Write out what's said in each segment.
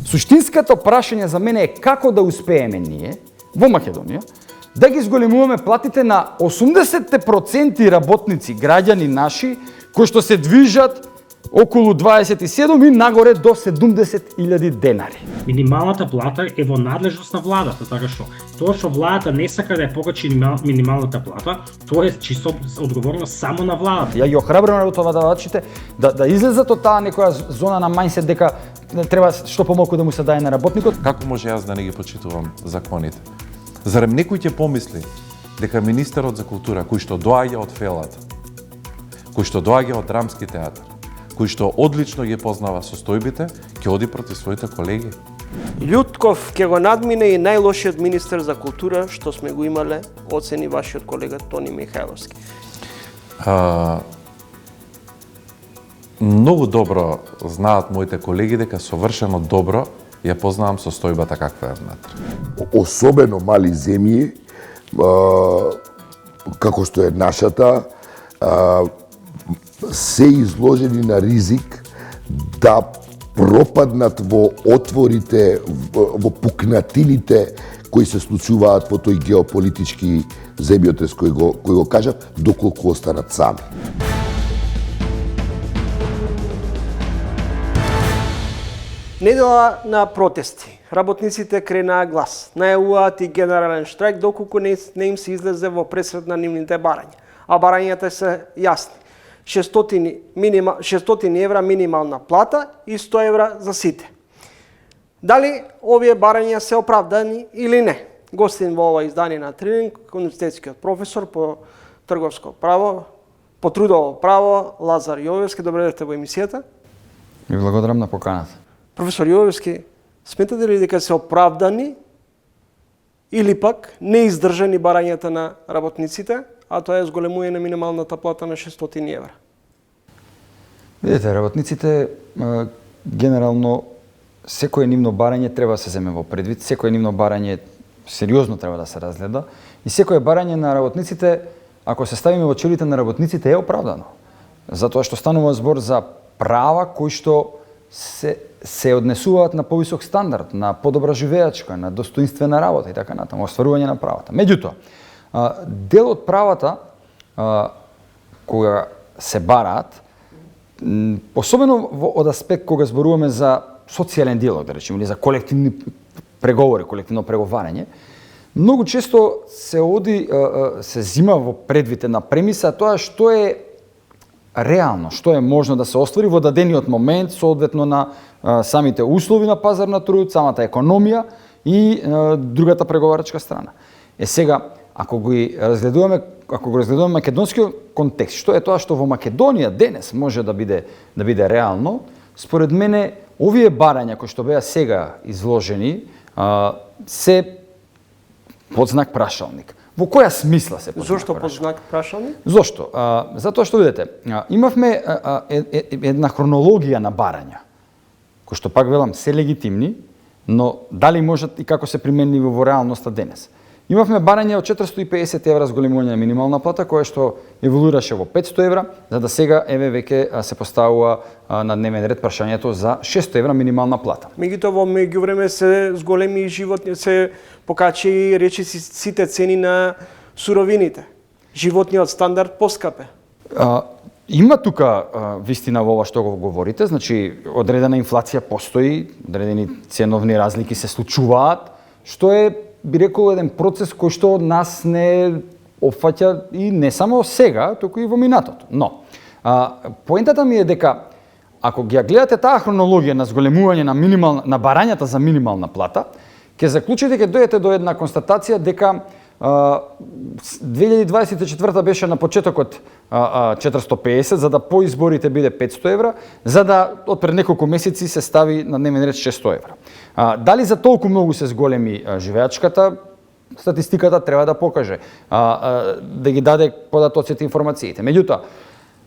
Суштинското прашање за мене е како да успееме ние во Македонија да ги зголемуваме платите на 80% работници, граѓани наши, кои што се движат околу 27 и нагоре до 70.000 денари. Минималната плата е во надлежност на владата, така што тоа што владата не сака да ја покачи минималната плата, тоа е чисто одговорност само на владата. Ја ги охрабрувам работодавачите да излезат од таа некоја зона на мајндсет дека треба што помалку да му се даде на работникот. Како може јас да не ги почитувам законите? Зарем некој ќе помисли дека министерот за култура, кој што доаѓа од фелата, кој што доаѓа од драмски театар, кој што одлично ги познава состојбите, ќе оди против своите колеги? Љутков ќе го надмине и најлошиот министер за култура што сме го имале, оцени вашиот колега Тони Михајловски. Многу добро знаат моите колеги дека совршено добро ја познавам состојбата каква е внатре. Особено мали земји, како што е нашата, се изложени на ризик да пропаднат во отворите, во пукнатините кои се случуваат во тој геополитички земјотрес кој го кажав, доколку останат сами. Недела на протести. Работниците кренаа глас. Најавуваат и генерален штрайк доколку не им се излезе во пресред на нивните барања. А барањата се јасни. 600 евра минимална плата и 100 евра за сите. Дали овие барања се оправдани или не? Гостин во ова издание на Тренинг, универзитетскиот професор по трговско право, по трудово право, Лазар Јовевски. Добре дојдовте во емисијата. Ви благодарам на поканата. Професор Јовевски, сметате ли дека се оправдани или пак неиздржани барањата на работниците, а тоа е зголемување на минималната плата на 600 евра? Видете, работниците генерално секое нивно барање треба да се земе во предвид, секое нивно барање сериозно треба да се разгледа и секое барање на работниците, ако се ставиме во очилите на работниците, е оправдано. Затоа што станува збор за права кои што се однесуваат на повисок стандард, на подобра живеачка, на достоинствена работа и така натаму, остварување на правата. Меѓутоа, дел од правата кога се бараат, особено од аспект кога зборуваме за социјален диалог, да речеме, или за колективни преговори, колективно преговарање, многу често се зима во предвид на премиса тоа што е реално, што е можно да се оствари во дадениот момент, соодветно на самите услови на пазар на труд, самата економија и другата преговарачка страна. Сега, ако го разгледуваме македонскиот контекст, што е тоа што во Македонија денес може да биде реално, според мене овие барања кои што беа сега изложени се под знак прашалник. Во која смисла се под знак прашалник? Зошто под знак прашалник? Зошто? Затоа што видите, имавме една хронологија на барања, кои што пак велам се легитимни, но дали можат и како се применливи во реалноста денес. Имавме барање од 450 евра зголемување на минимална плата, кое што еволуираше во 500 евра, за да сега веќе се поставува на дневен ред прашањето за 600 евра минимална плата. Меѓутоа во меѓувреме се зголеми животни, се покачи речиси сите цени на суровините. Животниот стандард поскапе. Има тука вистина во ова што го говорите, значи одредена инфлација постои, одредени ценовни разлики се случуваат, што е, би рекол, еден процес кој што од нас не опфаќа и не само сега, туку и во минатото. Но, поентата ми е дека ако ги гледате таа хронологија на зголемување на барањата за минимална плата, ќе заклучите, ќе дојдете до една констатација дека 2024 беше на почетокот 450, за да по изборите биде 500 евра, за да од пред неколку месеци се стави на дневен ред 600 евра. Дали за толку многу се зголеми живеачката, статистиката треба да покаже, да ги даде податоците информациите. Меѓутоа,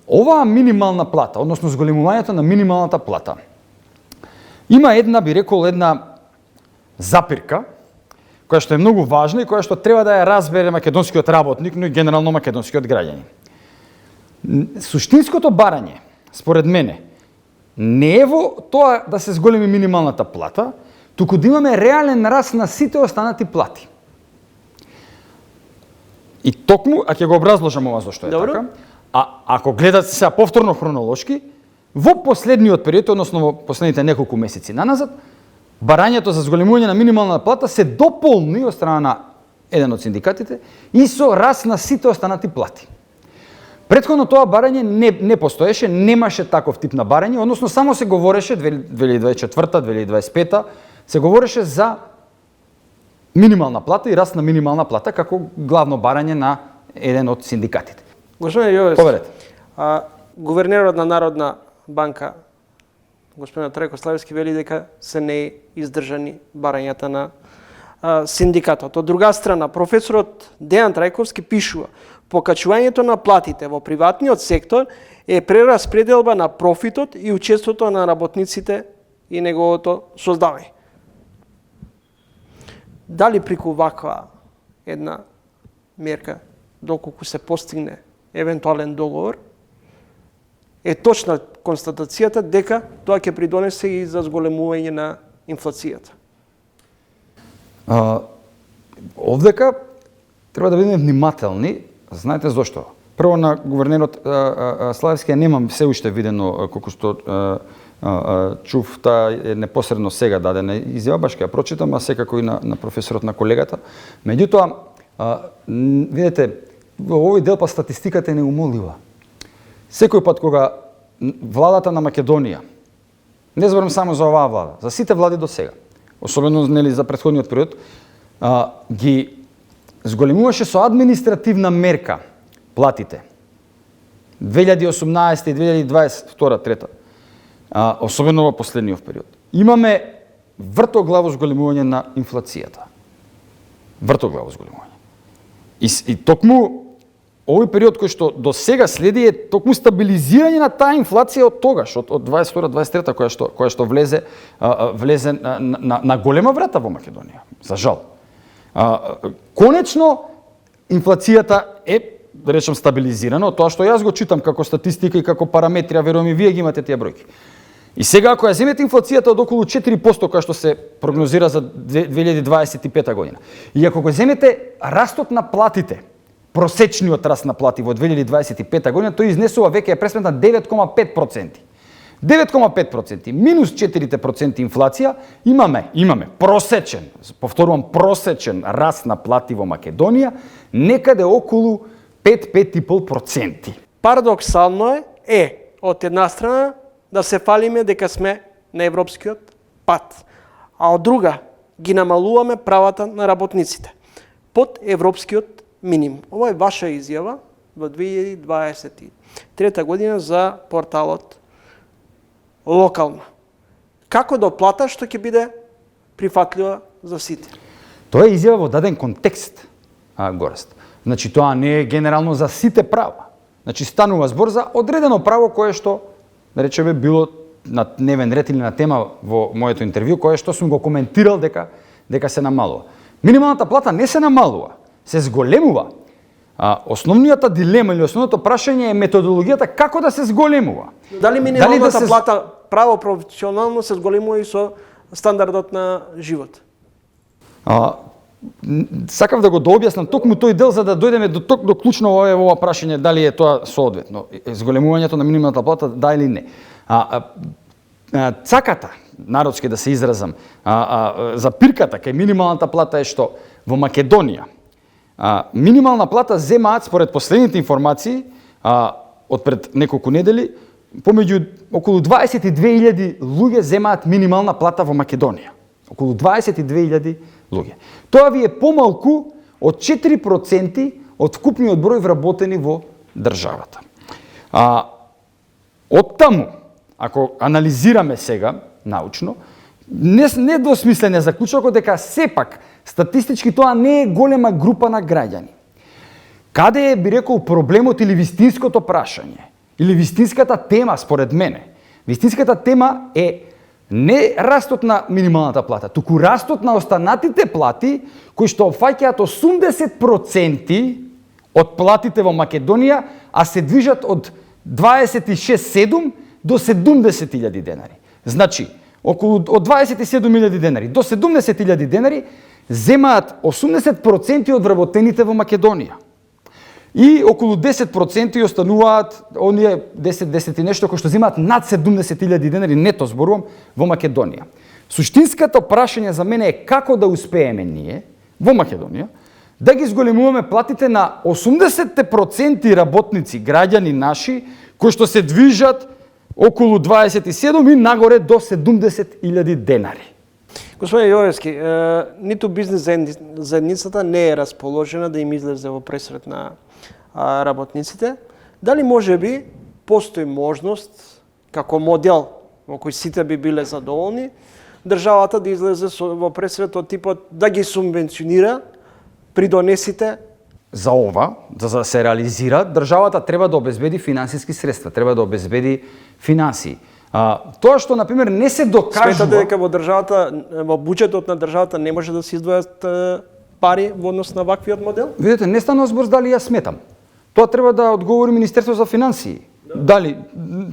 оваа минимална плата, односно зголемувањето на минималната плата, има една запирка, која што е многу важна и која што треба да ја разбере македонскиот работник, но и генерално македонскиот граѓанин. Суштинското барање, според мене, не е во тоа да се зголеми минималната плата, туку да имаме реален раст на сите останати плати. И токму, а ќе го образложам ова зашто е Добро. така, ако гледате сега повторно хронолошки, во последниот период, односно во последните неколку месеци наназад, барањето за зголемување на минимална плата се дополни од страна на еден од синдикатите и со раст на сите останати плати. Претходно тоа барање не постоеше, немаше таков тип на барање, односно само се говореше 2024-2025 се говореше за минимална плата и раст на минимална плата како главно барање на еден од синдикатите. Господин Јовес, Поверете. гувернерот на Народна банка, господин Трајко Славевски, вели дека се не издржани барањата на синдикатот. Од друга страна, професорот Дејан Трајковски пишува: покачувањето на платите во приватниот сектор е прераспределба на профитот и учеството на работниците и неговото создавање. Дали преку ваква една мерка, доколку се постигне евентуален договор, е точна констатацијата дека тоа ќе придонесе и за зголемување на инфлацијата? Овдека треба да бидеме внимателни. Знаете зошто? Прво, на гувернерот Славевски немам се уште видено, колку што чув, таа е непосредно сега дадена изјава, баш ќе ја прочитам, а секако и на професорот, на колегата. Меѓутоа, видете, во овој дел па статистиката е неумолива. Секој пат кога владата на Македонија, не зборам само за оваа влада, за сите влади до сега, особено нели за претходниот период, ги зголемуваше со административна мерка платите. 2018 и 2022-2023, особено во последниот период. Имаме вртоглаво зголемување на инфлацијата. Вртоглаво зголемување. И токму овој период кој што до сега следи е токму стабилизирање на таа инфлација од тогаш, од 22-23 која што влезе на голема врата во Македонија, за жал. Конечно инфлацијата е, да речем, стабилизирана, тоа што јас го читам како статистика и како параметри, а верувам и вие ги имате тие бројки. И сега ако ја земете инфлацијата од околу 4% која што се прогнозира за 2025 година, и ако го земете растот на платите, просечниот раст на плати во 2025 година, тој изнесува веќе е пресметна 9,5%. 9,5%, минус 4% инфлација, имаме просечен, повторувам, просечен раст на плати во Македонија, некаде околу 5,5%. Парадоксално е од една страна да се фалиме дека сме на европскиот пат, а од друга ги намалуваме правата на работниците под европскиот минимум. Ова е ваша изјава во 2023 година за порталот Локално. Како доплата што ќе биде прифатлива за сите? Тоа е изјава во даден контекст, Горест. Значи, тоа не е генерално за сите права. Значи, станува збор за одредено право кое што, да речеме, било на дневен ред или на тема во моето интервју, кое што сум го коментирал дека се намалува. Минималната плата не се намалува, се зголемува. Основнината дилема или основното прашање е методологијата како да се зголемува. Дали минималната плата право професионално се зголемува и со стандардот на живот? Сакав да го дообјаснам токму тој дел за да дојдеме до клучно ова прашање дали е тоа соодветно. Зголемувањето на минималната плата да или не. Цаката, народски да се изразам, за пирката кај минималната плата е што во Македонија минимална плата земаат, според последните информации, од пред неколку недели, помеѓу околу 22.000 луѓе земаат минимална плата во Македонија. Околу 22.000 луѓе. Тоа ви е помалку од 4% од вкупниот број вработени во државата. Од таму, ако анализираме сега научно, недвосмислен е заклучокот дека сепак статистички тоа не е голема група на граѓани. Каде е, би рекол, проблемот или вистинското прашање? Или вистинската тема, според мене? Вистинската тема е не растот на минималната плата, туку растот на останатите плати, кои што опфаќаат 80% од платите во Македонија, а се движат од 26,7 до 70.000 денари. Значи, околу од 27.000 денари до 70.000 денари земаат 80% од вработените во Македонија. И околу 10% остануваат оние 10 и нешто кои што земаат над 70.000 денари нето зборувам во Македонија. Суштинското прашање за мене е како да успееме ние во Македонија да ги зголемуваме платите на 80% работници, граѓани наши, кои што се движат околу 27 и нагоре до 70.000 денари. Господин Јовевски, ниту бизнес заедницата не е расположена да им излезе во пресрет на работниците. Дали може би постои можност, како модел во кој сите би биле задоволни, државата да излезе во пресрет од типот да ги субвенционира придонесите? За ова, за да се реализира, државата треба да обезбеди финансиски средства, треба да обезбеди финансии. Тоа што, например, не се докажува... Сметате дека во државата, во буџетот на државата не може да се издвојат пари во однос на ваквиот модел? Видете, не стана збор дали ја сметам. Тоа треба да одговори Министерство за финансии. Дали,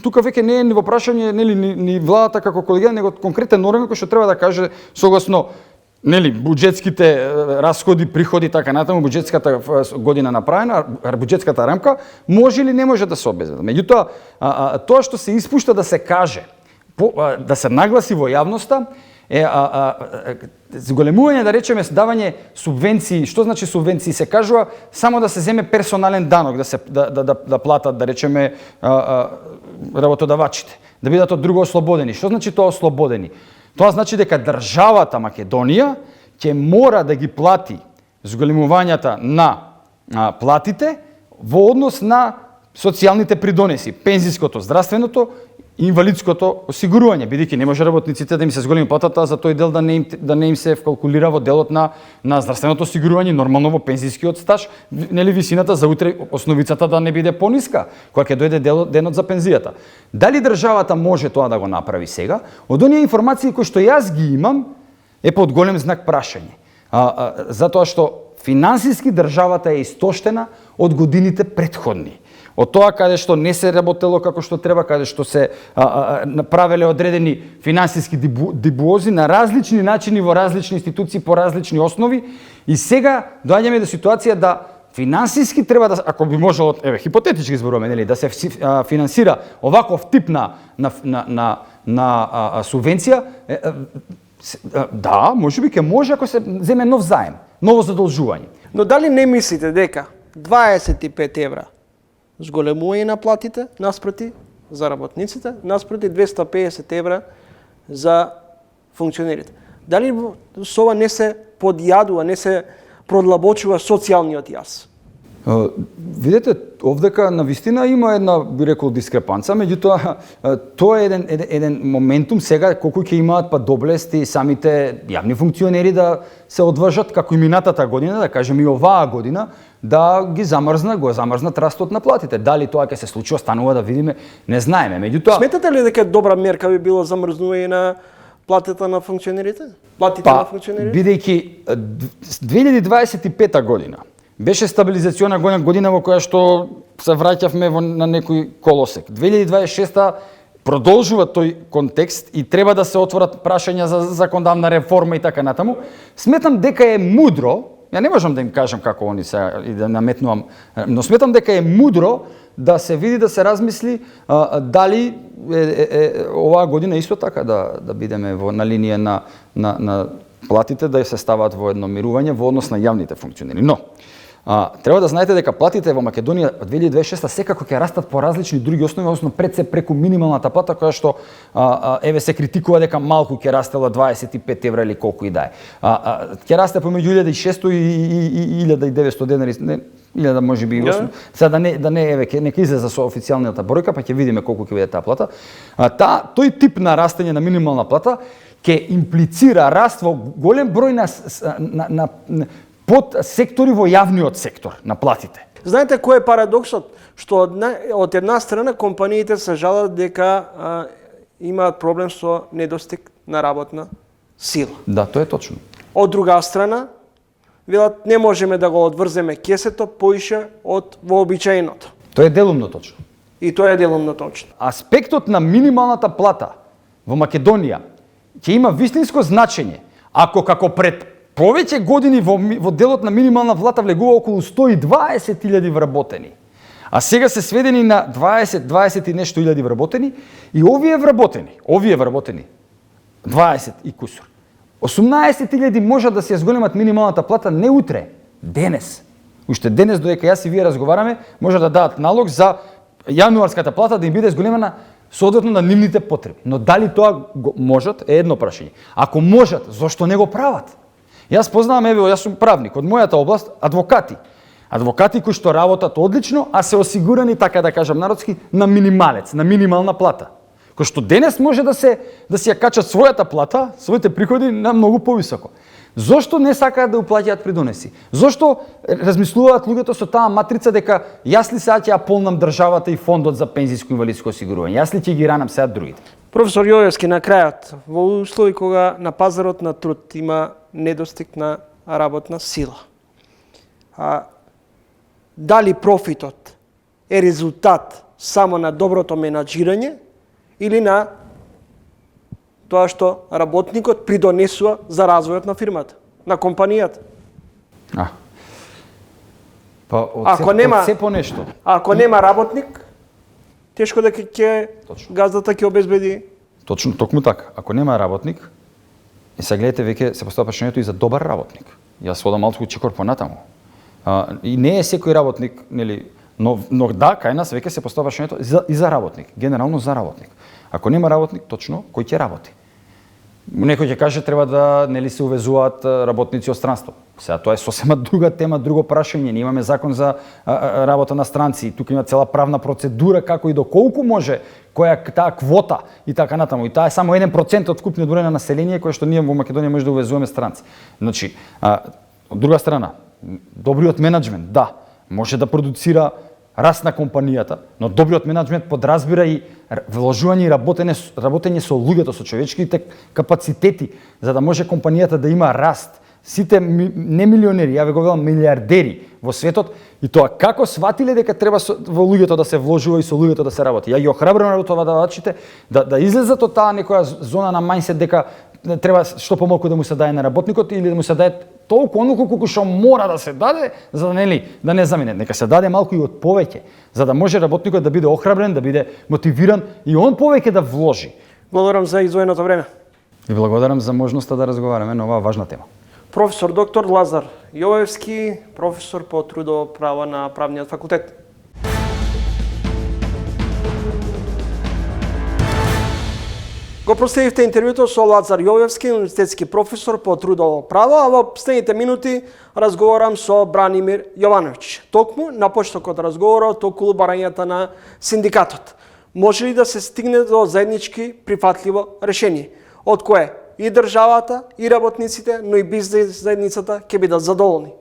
тука веќе не е ни во прашање ни владата како колегија, него конкретен норми кој што треба да каже согласно буџетските расходи, приходи така натаму, буџетската година направена, буџетската рамка, може или не може да се обезбеди. Меѓутоа, тоа што се испушта да се каже, да се нагласи во јавноста, е зголемување, да речеме, давање субвенции. Што значи субвенции? Се кажува само да се земе персонален данок, да платат, да речеме, работодавачите, да бидат од друго ослободени. Што значи тоа ослободени? Тоа значи дека државата Македонија ќе мора да ги плати зголемувањата на платите во однос на социјалните придонеси, пензиското, здравственото, инвалидското осигурување, бидејќи не може работниците да им се зголеми платата за тој дел да не им се вкалкулира во делот на здравственото осигурување, нормално во пензискиот стаж, висината за утре, основицата да не биде пониска кога ќе дојде денот за пензијата. Дали државата може тоа да го направи сега? Од оние информации кои што јас ги имам е под голем знак прашање. Затоа што финансиски државата е истоштена од годините претходни. Од тоа каде што не се работело како што треба, каде што се направеле одредени финансиски дебуози на различни начини во различни институции по различни основи, и сега доаѓаме до ситуација да финансиски треба да, ако би можело, хипотетички зборуваме, да се финансира оваков тип на субвенција, да, можеби ќе може ако се земе нов заем, ново задолжување. Но дали не мислите дека 25 евра зголемување на платите наспроти за работниците, наспроти 250 евра за функционерите? Дали со ова не се подјадува, не се продлабочува социјалниот јас? Видете, овдека навистина има една, би рекол, дискрепанца, меѓутоа тоа е еден моментум сега колку ќе имаат доблести самите јавни функционери да се одважат како и минатата година, да кажем и оваа година, да ги замрзнат растот на платите. Дали тоа ќе се случи, останува да видиме, не знаеме. Меѓутоа, сметате ли дека добра мерка би било замрзнување на платите на функционерите? Платите на функционерите? Бидејќи 2025 година беше стабилизациона година во која што се враќавме на некој колосек. 2026 продолжува тој контекст и треба да се отворат прашања за законодавна реформа и така натаму. Сметам дека е мудро, ја не можам да им кажам како они се и да наметнувам, но сметам дека е мудро да се види, да се размисли дали оваа година исто така да бидеме на линија на платите, да се стават во едно мирување во однос на јавните функционери. Но треба да знаете дека платите во Македонија од 2026 секако ќе растат по различни други основи, односно пред се преку минималната плата која што еве се критикува дека малку ќе растела 25 евра или колку и да е. Ќе расте помеѓу 1600 и 1900 денари, 1000 можеби и 800. Сега да не еве нека излезе со официјалната бројка, па ќе видиме колку ќе биде таа плата. Тој тип на растење на минимална плата ќе имплицира раст во голем број на под сектори во јавниот сектор на платите. Знаете кој е парадоксот? Што од една страна компаниите се жалат дека имаат проблем со недостиг на работна сила. Да, тоа е точно. Од друга страна, велат не можеме да го одврземе кесето поише од вообичаеното. Тоа е делумно точно. И тоа е делумно точно. Аспектот на минималната плата во Македонија ќе има вистинско значење ако како пред повеќе години во делот на минимална плата влегува околу 120.000 вработени, а сега се сведени на 20 и нешто илјади вработени, и овие вработени 20 и кусур. 18.000 можат да се зголемат минималната плата не утре, денес. Уште денес, додека јас и вие разговараме, може да дадат налог за јануарската плата да им биде зголемена соодветно на нивните потреби. Но дали тоа можат е едно прашање. Ако можат, зошто не го прават? Јас познавам, јас сум правник од мојата област, адвокати кои што работат одлично, а се осигурани, така да кажам народски, на минималец, на минимална плата. Кои што денес може да си ја качат својата плата, своите приходи на многу повисоко. Зошто не сакаат да уплаќаат придонеси? Зошто размислуваат луѓето со таа матрица дека јас ли сега ќе ја полнам државата и фондот за пензиско инвалидско осигурување? Јас ли ќе ги ранам сега другите? Професор Јовевски, на крајот, во услови кога на пазарот на труд има недостиг на работна сила, дали профитот е резултат само на доброто менаџирање или на тоа што работникот придонесува за развојот на фирмата, на компанијата? Ако нема по нешто. Ако нема работник, тешко дека газдата ќе обезбеди. Точно, токму така. Ако нема работник, и сега гледате, веќе се постава прашањето и за добар работник. Јас одам малку чекор понатаму. И не е секој работник, нели, но да, кај нас веќе се постава прашањето и за работник, генерално за работник. Ако нема работник, точно кој ќе работи? Некој ќе каже треба да нели се увезуваат работници од странство. Сега тоа е сосема друга тема, друго прашање. Ние имаме закон за работа на странци, тука има цела правна процедура како и доколку може која таа квота и така натаму. И таа е само 1% од вкупниот број на население кој што ние во Македонија може да увезуваме странци. Значи, од друга страна, добриот менаџмент, да, може да продуцира раст на компанијата, но добриот менаџмент подразбира и вложување и работење со луѓето, со човечките капацитети, за да може компанијата да има раст. Сите не милионери, ја ве го велам милиардери во светот, и тоа како сватиле дека треба во луѓето да се вложува и со луѓето да се работи. Ја ги охрабрувам работодавачите да излезат од таа некоја зона на мајндсет дека треба што помалку да му се даде на работникот или да му се даде толку онолку колку што мора да се даде за да не замине. Нека се даде малку и од повеќе, за да може работникот да биде охрабрен, да биде мотивиран и он повеќе да вложи. Благодарам за издвоеното време. И благодарам за можноста да разговараме на оваа важна тема. Професор доктор Лазар Јовевски, професор по трудово право на Правниот факултет. Го проследивте интервјуто со Лазар Јовевски, универзитетски професор по трудово право, а во следните минути разговарам со Бранимир Јовановиќ. Токму на почеток од разговорот околу барањата на синдикатот. Може ли да се стигне до заеднички прифатливо решение, од кое и државата, и работниците, но и бизнес заедницата ќе бидат задоволни?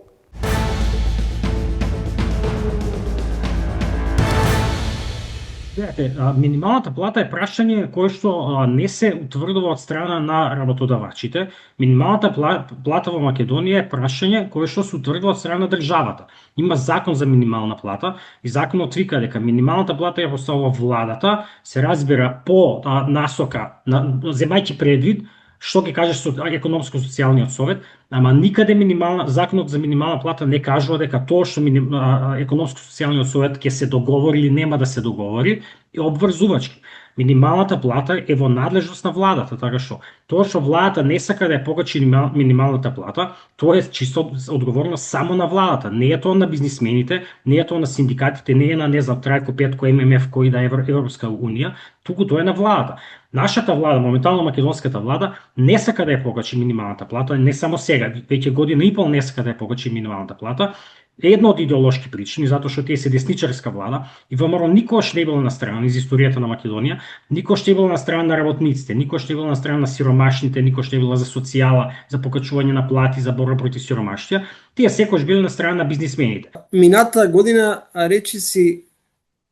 Минималната плата е прашање кое што не се утврдува од страна на работодавачите. Минималната плата во Македонија е прашање кое што се утврдува од страна на државата. Има закон за минимална плата и законот вика дека минималната плата ја поставува владата, се разбира по насока, земајќи предвид што ги кажеш со економско-социјалниот совет, ама никаде законот за минимална плата не кажува дека тоа што економско-социјалниот совет ќе се договори или нема да се договори е обврзувачки. Минималната плата е во надлежност на владата, така што тоа што владата не сака да ја покачи минималната плата, тоа е чисто одговорност само на владата, не е тоа на бизнисмените, не е тоа на синдикатите, не е на Трајко Петко, ММФ, кој да е Европска унија, туку тоа е на владата. Нашата влада, моментално македонската влада, не сака да ја покачи минималната плата, не само сега, веќе година и пол не сака да ја покачи минималната плата. Едно од идеолошки причини, затоа што тие се десничарска влада и ВМРО никогаш не била на страна из историјата на Македонија, никогаш не била на страна на работниците, никогаш не била на страна на сиромашните, никогаш не била за социјала, за покачување на плати, за борба против сиромаштија, тие секогаш биле на страна на бизнисмените. Мината година речиси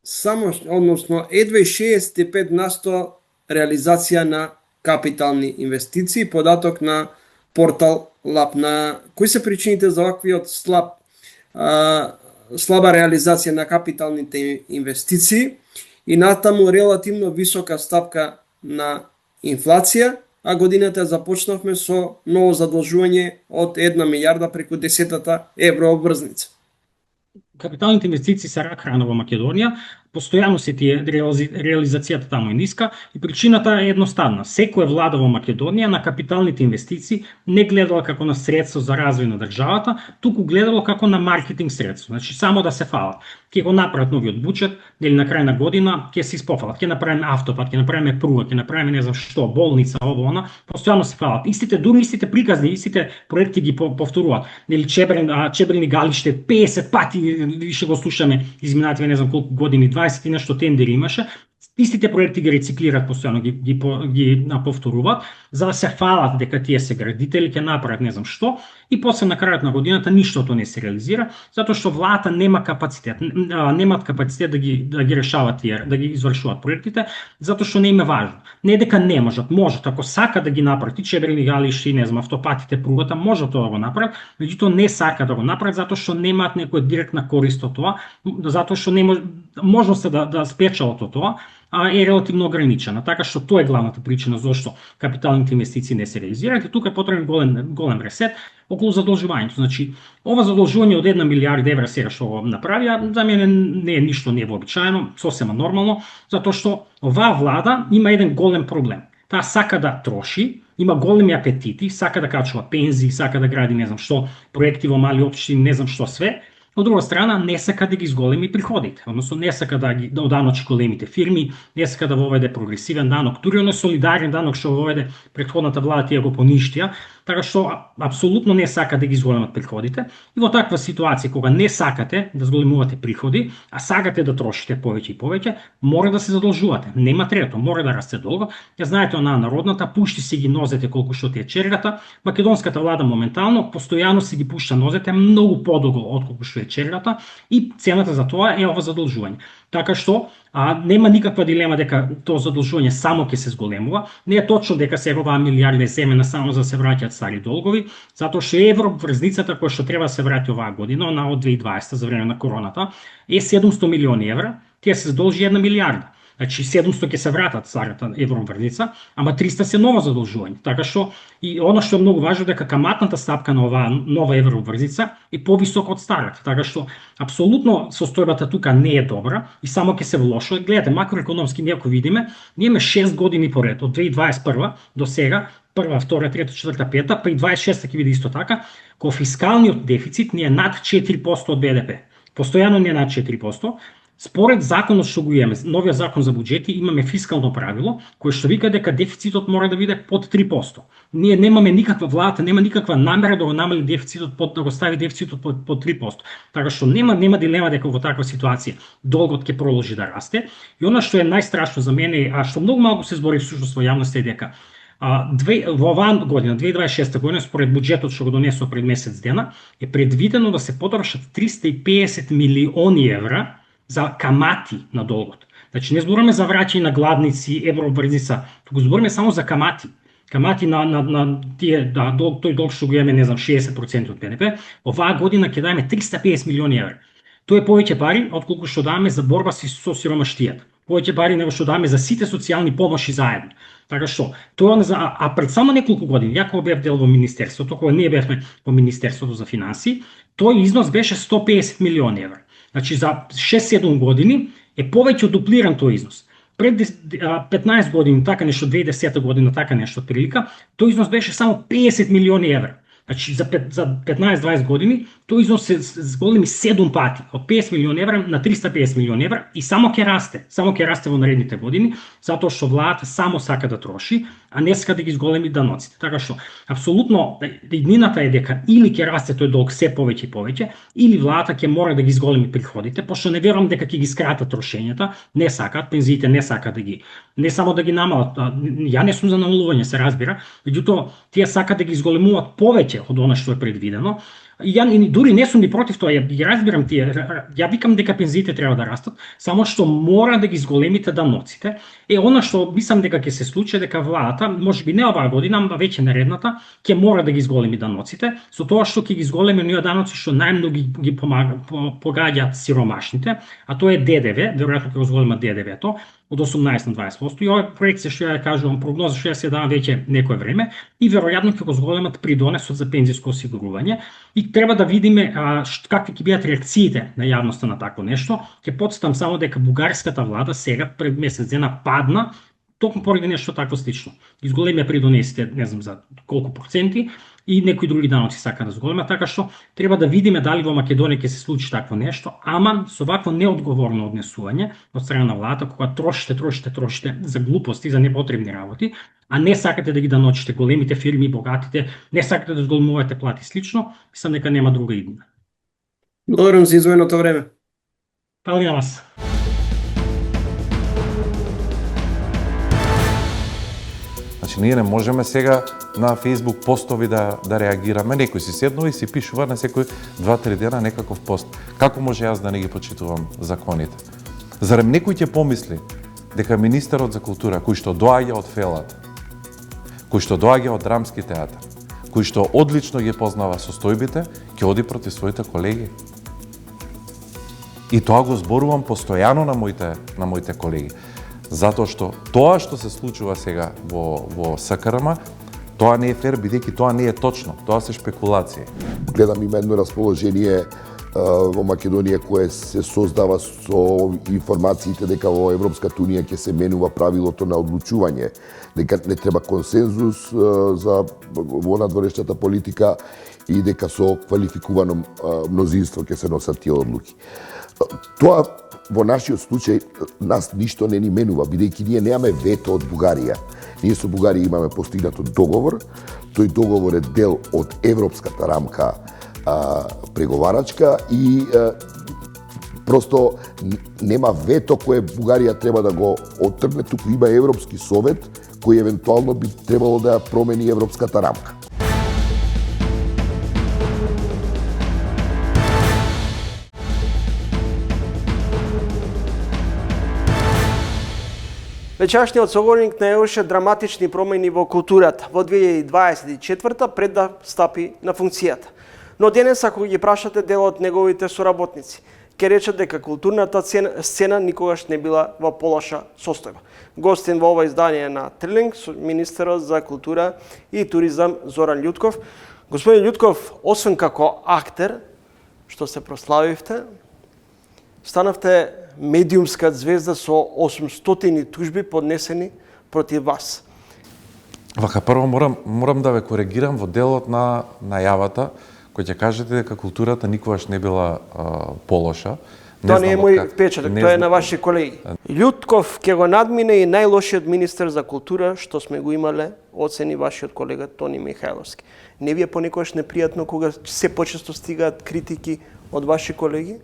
само, односно едва 65% реализација на капитални инвестиции, податок на портал ЛАП. На кои се причините за оваквиот слаба реализација на капиталните инвестиции и натаму релативно висока стапка на инфлација, а годината започнавме со ново задолжување од 1 милиарда преку 10 евро обврзница. Капиталните инвестиции се рак рана во Македонија, постојано се тие реализацијата таму е ниска и причината е едноставна. Секоја влада во Македонија на капиталните инвестиции не гледала како на средство за развој на државата, туку гледало како на маркетинг средство. Значи само да се фалат. Ќе го направат новиот буџет, или на крај на година ќе се испофалат, ќе направиме автопат, ќе направиме пруга, ќе направиме не знам што, болница, ово она, постојано се фалат. Истите приказни, истите проекти ги повторуваат. Или Чебрин Галиште 50 пати више го слушаме изминативе не знам колку години, 20 и нешто тендери имаше. Истите проекти ги рециклираат постојано, ги повторуваат, за да се фалат дека тие се градители, ќе направат не знам што, и после на крајот на годината ништото не се реализира, затоа што владата нема капацитет, немаат капацитет да ги решават тие, да ги извршуваат проектите, затоа што не им е важно. Не дека не можат, ако сака да ги направат, и Чебрин Галиште, не знам, автопатите, пругата, можат тоа да го направат, меѓутоа не сака да го направат затоа што немаат некоја директна корист од тоа, затоа што не можноста да спечелат од тоа е релативно ограничена. Така што тоа е главната причина зошто капиталните инвестиции не се реализираат и тука е потребен голем ресет околу задолжувањето. Значи, ова задолжување од 1 милиарда евра сега што го направија, за мене не е ништо невообичаено, сосема нормално, затоа што оваа влада има еден голем проблем. Таа сака да троши, има големи апетити, сака да качува пензии, сака да гради не знам што, проекти во мали општини, не знам што све. Од друга страна, не сака да ги изголеми приходите, односно не сака да оданочи големите фирми, не сака да воведе прогресивен данок, дури оној солидарен данок што воведе претходната влада, тие го поништија, така што апсолутно не сака да ги изголемат приходите. И во таква ситуација, кога не сакате да зголемувате приходи, а сакате да трошите повеќе и повеќе, мора да се задолжувате. Нема трето, мора да расте долго. Ја знаете онаа народната, пушти си ги нозете колку што ти е чергата. Македонската влада моментално постојано си ги пушта нозете многу подолго отколку што е чергата и цената за тоа е ова задолжување. Така што нема никаква дилема дека тоа задолжување само ќе се зголемува. Не е точно дека се оваа милиарда е земена само за да се враќаат стари долгови, затоа што евроврзницата која што треба да се врати оваа година, она од 2020 за време на короната, е 700 милиони евра, тие се задолжи 1 милиарда. Значи 700 ќе се вратат старата евроврзница, ама 300 се ново задолжување. Така што и она што е многу важно дека каматната стапка на оваа нова евроврзница е повисока од старата. Така што апсолутно состојбата тука не е добра и само ќе се влошува. Гледате, макроекономски ние ако видиме, ние имаме 6 години поред од 2021 до сега, прва, втора, трета, четврта, пета, па и 26-та ќе биде исто така, кога фискалниот дефицит ни е над 4% од БДП. Постојано ни е над 4%. Според законот што го имаме, новиот закон за буџети, имаме фискално правило кое што вика дека дефицитот мора да биде под 3%. Ние немаме никаква владата, нема никаква намера да го намали дефицитот да го стави дефицитот под 3%. Така што нема дилема дека во таква ситуација долгот ќе продолжи да расте. И она што е најстрашно за мене, а што многу малку се збори всушност во јавноста е дека во оваа година, 2026 година, според буџетот што го донесува пред месец дена, е предвидено да се потрошат 350 милиони евра за камати на долгот. Значи не зборуваме за враќање на гладници, евроврзница, туку зборуваме само за камати. Камати на тие тој долг што го имаме, не знам, 60% од БНП, оваа година ќе даваме 350 милиони евра. Тоа е повеќе пари отколку што даваме за борба со сиромаштијата. Повеќе пари него што даваме за сите социјални помоши заедно. Така што, тоа пред само неколку години, ја кога бев дел во министерството, кога ние бевме во Министерството за финансии, тој износ беше 150 милиони евра. Значи за 6-7 години е повеќе од дуплиран тој износ. Пред 15 години, така нешто 2010 година, така нешто прилика, тој износ беше само 50 милиони евра. Значи за 15-20 години тој износ се зголеми 7 пати, од 50 милиони евра на 350 милиони евра и само ќе расте во наредните години, затоа што владата само сака да троши, а не сака да ги зголеми даноците. Така што апсолутно иднината е дека или ќе расте тој долг се повеќе и повеќе, или владата ќе мора да ги зголеми приходите, пошто не верувам дека ќе ги скратат трошењата, не сакаат, пензиите не сакаат да ги, не само да ги намалат. Ја не сум за намалување, се разбира, меѓутоа тие сакаат да ги зголемуваат повеќе од она што е предвидено. Ја дури не сум ни против тоа, ја ги разбирам тие. Ја викам дека пензиите треба да растат, само што мора да ги зголемите даноците. Она што мислам дека ќе се случи дека владата, можеби не оваа година, ама веќе наредната, ќе мора да ги зголеми даноците, со тоа што ќе ги зголеми оние даноци што најмногу ги погаѓаат сиромашните, а тоа е ДДВ, веројатно ќе го зголема ДДВ-то од 18 на 20%. И ова проекција што ја кажувам, прогноза што ја се дава веќе некое време, и веројатно ќе го зголемат придонесот за пензиско осигурување. И треба да видиме какви ќе бидат реакциите на јавноста на такво нешто. Ќе потстам само дека бугарската влада сега пред месец дена падна токму поради нешто такво слично. Изголемија придонесите, не знам за колку проценти, и некои други даноци сака да зголема, така што треба да видиме дали во Македонија ќе се случи такво нешто, ама со вакво неодговорно однесување од страна на владата, кога трошите за глупости, за непотребни работи, а не сакате да ги даночите големите фирми, богатите, не сакате да зголемувате плати слично, мислам дека нема друга иднина. Благодарам за издвоеното време. Фала на вас. Значи, ние не можеме сега на Facebook постови да реагираме. Некој си седнува и си пишува на секој 2-3 дена некаков пост. Како може јас да не ги почитувам законите? Зарем некој ќе помисли дека министерот за култура, кој што доаѓа од фелата, кој што доаѓа од драмски театар, кој што одлично ги познава состојбите, ќе оди против своите колеги? И тоа го зборувам постојано на моите колеги. Затоа што тоа што се случува сега во СКРМ, тоа не е фер, бидејќи тоа не е точно, тоа се шпекулации. Гледам има едно расположение во Македонија кое се создава со информациите дека во Европската унија ќе се менува правилото на одлучување, дека не треба консензус за во надворешната политика и дека со квалификувано мнозинство ќе се носат тие одлуки. Тоа во нашиот случај нас ништо не ни менува, бидејќи ние немаме вето од Бугарија. Ние со Бугарија имаме постигнато договор, тој договор е дел од европската рамка преговарачка и просто нема вето кое Бугарија треба да го оттргне, туку има Европски совет кој евентуално би требало да промени европската рамка. Вечерашниот соговорник најавеше драматични промени во културата во 2024 пред да стапи на функцијата. Но денес, ако ги прашате дел од неговите соработници, ќе речат дека културната сцена никогаш не била во полоша состојба. Гостин во ова издание на Трилинг со министерот за култура и туризам Зоран Љутков. Господин Љутков, освен како актер, што се прославивте, станавте медиумска звезда со 800 тужби поднесени против вас. Вака, прво морам да ве коригирам во делот на најавата, кој ќе кажете дека културата никогаш не била полоша. Тоа не е мој впечаток, тоа е на ваши колеги. Љутков ќе го надмине и најлошиот министер за култура што сме го имале, оцени вашиот колега Тони Михајловски. Не ви е понекогаш непријатно кога се почесто стигаат критики од ваши колеги?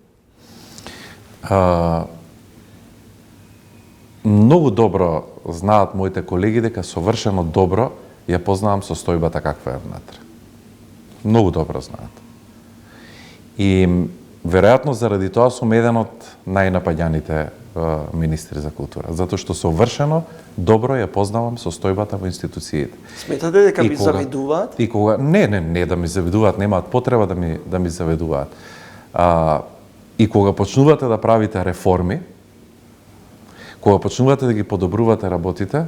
Многу добро знаат моите колеги дека совршено добро ја познавам состојбата каква е внатре. Многу добро знаат. И веројатно заради тоа сум еден од најнапаѓаните министри за култура, затоа што совршено добро ја познавам состојбата во институциите. Сметате дека ви завидуваат? И кога не да ми завидуваат, немаат потреба да ми завидуваат. И кога почнувате да правите реформи, кога почнувате да ги подобрувате работите,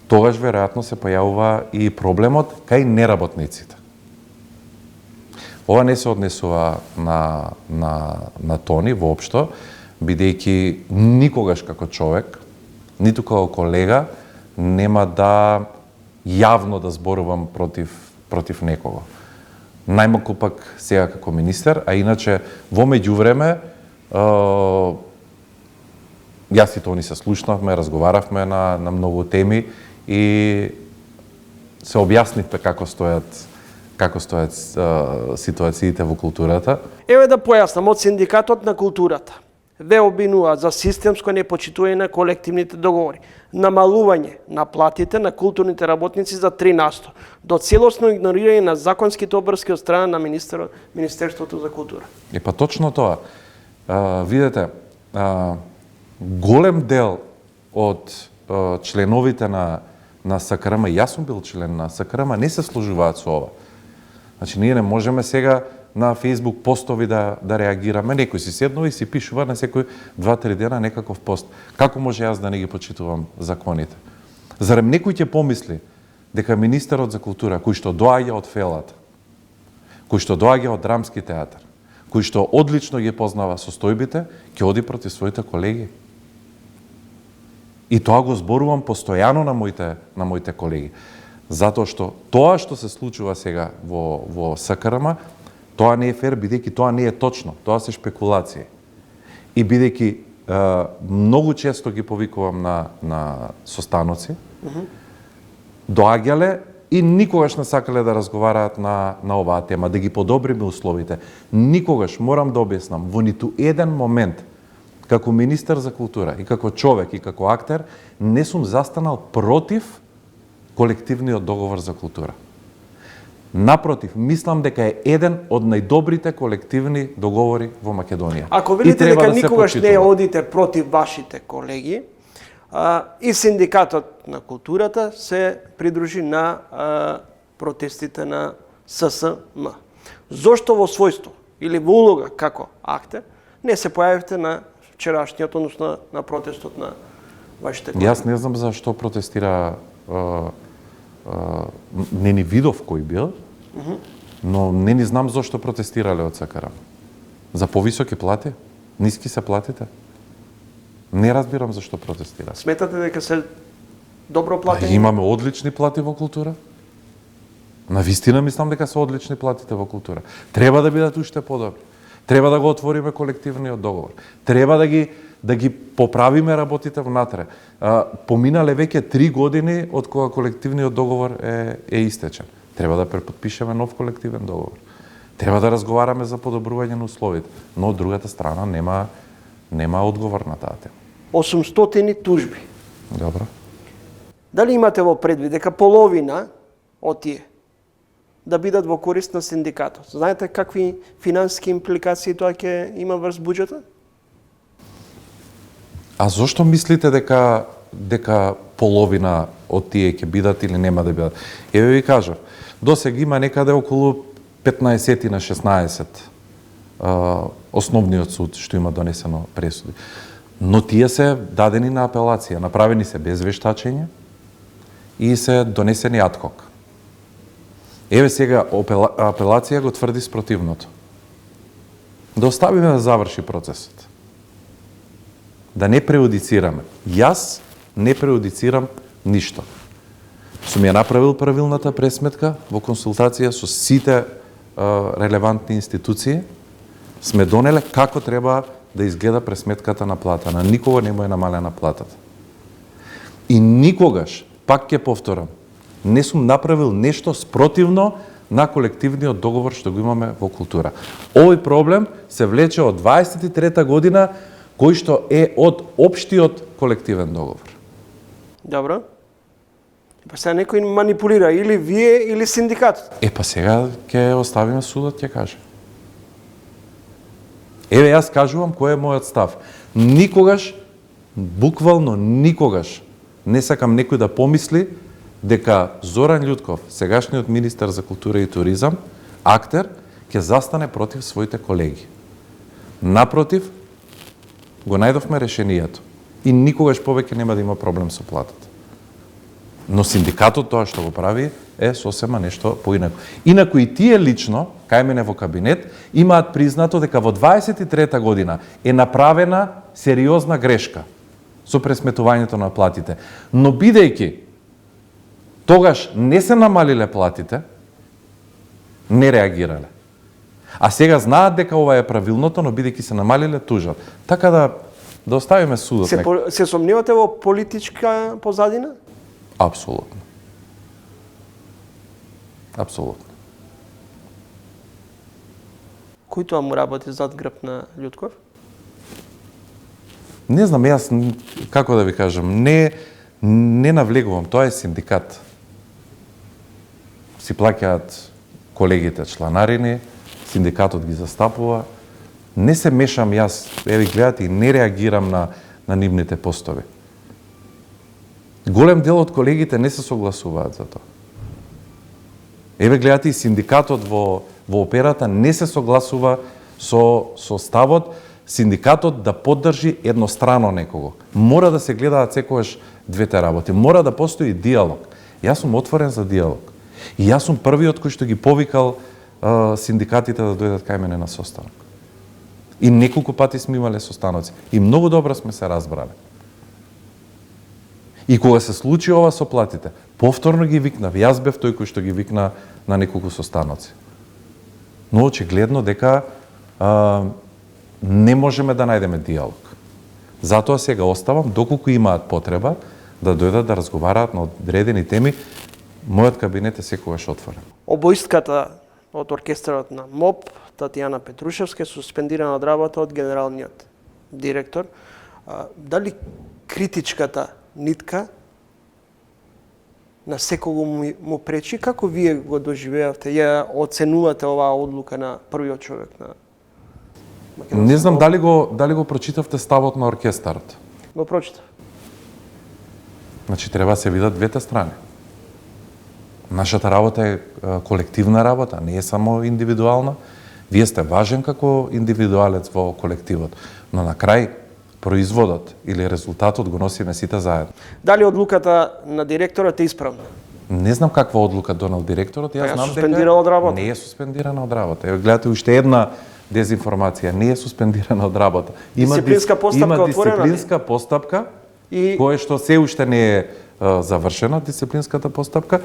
тогаш веројатно се појавува и проблемот кај неработниците. Ова не се однесува на Тони воопшто, бидејќи никогаш како човек, ниту како колега, нема да јавно да зборувам против некого. Најмалку пак сега како министер, а иначе во меѓувреме јас и Тони се слушнавме, разговаравме на многу теми и се објаснивме како стојат ситуациите во културата. Еве да појаснам, од Синдикатот на културата ве обвинуваат за системско непочитување на колективните договори, намалување на платите на културните работници за 3%, до целосно игнорирање на законските обврски од страна на Министерството за култура. Па точно тоа. Видете, голем дел од членовите на СКРМ, јас сум бил член на СКРМ, не се сложуваат со ова. Значи, ние не можеме сега на Facebook постови да реагираме. Некој си седнува и си пишува на секој 2-3 дена некаков пост. Како може јас да не ги почитувам законите? Зарем некој ќе помисли дека министерот за култура, кој што доаѓа од Фелата, кој што доаѓа од Драмски театар, кој што одлично ги познава состојбите, ќе оди против своите колеги? И тоа го зборувам постојано на моите колеги. Затоа што тоа што се случува сега во СКРМ, тоа не е фер, бидејќи тоа не е точно, тоа се шпекулации. И бидејќи многу често ги повикувам на состаноци, доаѓале и никогаш не сакале да разговараат на оваа тема, да ги подобриме условите. Никогаш, морам да објаснам, во ниту еден момент, како министер за култура и како човек и како актер, не сум застанал против колективниот договор за култура. Напротив, мислам дека е еден од најдобрите колективни договори во Македонија. Ако видите дека никогаш не одите против вашите колеги, и синдикатот на културата се придружи на протестите на ССМ. Зошто во својство или во улога како актер не се појавивте на вчерашниот, односно на протестот на вашите колеги? Јас не знам зашто протестира, не ни видов кој бил, но не ни знам зашто протестирале од СКРМ. За повисоки плати? Ниски се платите? Не разбирам зашто протестира. Сметате дека се добро платени? Имаме одлични плати во култура. Навистина мислам дека се одлични платите во култура. Треба да бидат уште подобри. Треба да го отвориме колективниот договор. Треба да ги поправиме работите внатре. Поминале веќе 3 години од кога колективниот договор е истечен. Треба да препотпишеме нов колективен договор. Треба да разговараме за подобрување на условите, но од другата страна нема одговор на таа тема. 800 тужби. Добро. Дали имате во предвид дека половина од тие да бидат во корист на синдикатот? Знаете какви финансиски импликации тоа ќе има врз буџетот? А зошто мислите дека половина од тие ќе бидат или нема да бидат? Еве ви кажав, досега има некаде околу 15 на 16 основниот суд што има донесено пресуди. Но тие се дадени на апелација, направени се без вештачење и се донесени адхок. Еве сега апелација го тврди спротивното. Да оставиме да заврши процесот. Да не преудицираме. Јас не преудицирам ништо. Сум ја направил правилната пресметка во консултација со сите релевантни институции. Сме донеле како треба да изгледа пресметката на плата. На никога не му е намалена платата. И никогаш, пак ќе повторам, не сум направил нешто спротивно на колективниот договор што го имаме во култура. Овој проблем се влече од 23-та година, кој што е од општиот колективен договор. Добро. Па сега некој манипулира или вие или синдикатот. Па сега ќе оставиме судот ќе каже. Еве јас кажувам кој е мојот став. Никогаш, буквално никогаш, не сакам некој да помисли дека Зоран Љутков, сегашниот министер за култура и туризам, актер, ќе застане против своите колеги. Напротив, го најдовме решението. И никогаш повеќе нема да има проблем со платата. Но синдикатот тоа што го прави е сосема нешто поинако. Инаку и тие лично, кај мене во кабинет, имаат признато дека во 23-та година е направена сериозна грешка со пресметувањето на платите. Но бидејќи тогаш не се намалиле платите, не реагирале. А сега знаат дека ова е правилното, но бидејќи се намалиле, тужат. Така да оставиме судот. Се сомневате во политичка позадина? Апсолутно. Апсолутно. Кој тоа му работи зад грб на Љутков? Не знам, јас, како да ви кажам, не навлегувам, тоа е синдикат. Си плаќаат колегите чланарини, синдикатот ги застапува. Не се мешам јас, еве гледате, и не реагирам на нивните постови. Голем дел од колегите не се согласуваат за тоа. Еве гледате, и синдикатот во операта не се согласува со ставот синдикатот да поддржи еднострано некого. Мора да се гледаат секогаш двете работи. Мора да постои диалог. Јас сум отворен за диалог. И јас сум првиот кој што ги повикал синдикатите да дојдат кај мене на состанок. И неколку пати сме имале состаноци. И многу добро сме се разбрале. И кога се случи ова со платите, повторно ги викнав. Јас бев тој кој што ги викна на неколку состаноци. Но очигледно дека не можеме да најдеме диалог. Затоа сега оставам, доколку имаат потреба, да дојдат да разговараат на одредени теми. Мојот кабинет е секогаш отворен. Обојстката од оркестарот на МОП, Татјана Петрушевска, е суспендирана од работа од генералниот директор. Дали критичката нитка на секого му пречи? Како вие го доживеавте? Ја оценувате оваа одлука на првиот човек на Македонија? Не знам дали го прочитавте ставот на оркестарот. Го прочитав. Значи треба се видат двете страни. Нашата работа е колективна работа, не е само индивидуална. Вие сте важен како индивидуалец во колективот, но на крај производот или резултатот го носиме сите заедно. Дали одлуката на директорот е исправна? Не знам каква одлука донел директорот, јас знам суспендира од работа. Не е суспендирана од работа. Еве гледате уште една дезинформација, не е суспендирана од работа. Дисциплинска постапка има отворена ли? дисциплинска постапка И кое што се уште не е завршена дисциплинската постапка,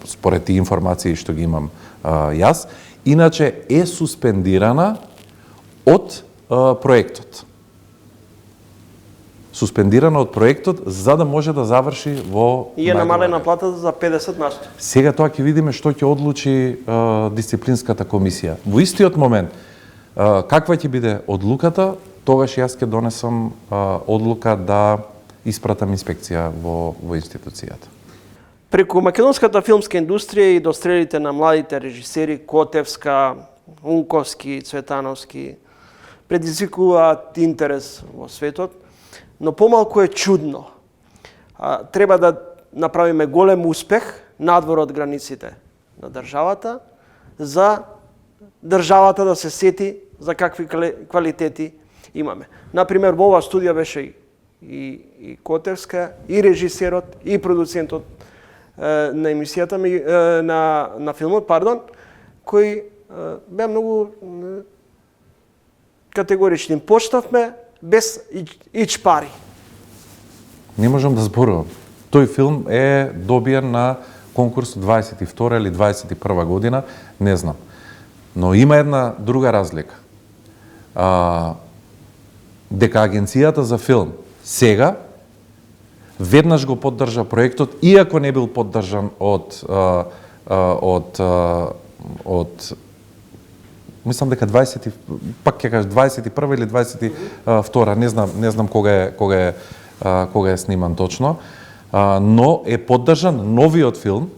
според тие информации што ги имам јас, иначе е суспендирана од проектот. Суспендирана од проектот за да може да заврши во и е намалена платата за 50%. Сега тоа ќе видиме што ќе одлучи дисциплинската комисија. Во истиот момент, каква ќе биде одлуката, тогаш јас ќе донесам одлука да испратам инспекција во институцијата. Преку македонската филмска индустрија и дострелите на младите режисери Котевска, Унковски, Цветановски предизвикуваат интерес во светот, но помалку е чудно. Треба да направиме голем успех надвор од границите на државата, за државата да се сети за какви квалитети имаме. Например, во оваа студија беше и Котевска, и режисерот, и продуцентот на емисијата на филмот, кои беа многу категорични. Почнавме без ичпари. Не можам да зборувам. Тој филм е добиен на конкурс 22 или 21 година, не знам. Но има една друга разлика. Дека агенцијата за филм сега веднаш го поддржа проектот, иако не бил поддржан од мислам дека 20 пак ќе кажам 21 или 22, не знам кога е сниман точно, но е поддржан новиот филм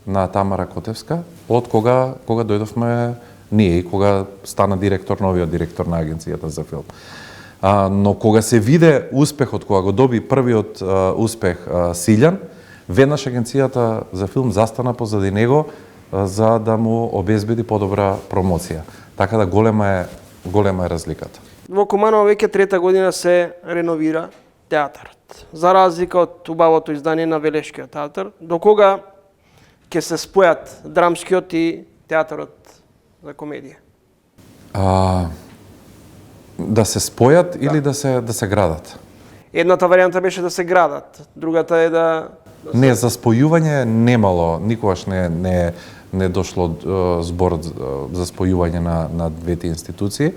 на Тамара Котевска од кога дојдовме ние и кога стана новиот директор на агенцијата за филм. Но кога се виде успехот, кога го доби првиот успех Силјан, веднаш агенцијата за филм застана позади него за да му обезбеди подобра промоција. Така да голема е разликата. Во Куманово веќе трета година се реновира театарот. За разлика од убавото издание на Велешкиот театар, до кога ќе се спојат драмскиот и театарот за комедија? Да се спојат или да се градат? Едната варијанта беше да се градат, другата е да Не, за спојување немало, никогаш не дошло збор за спојување на двете институции.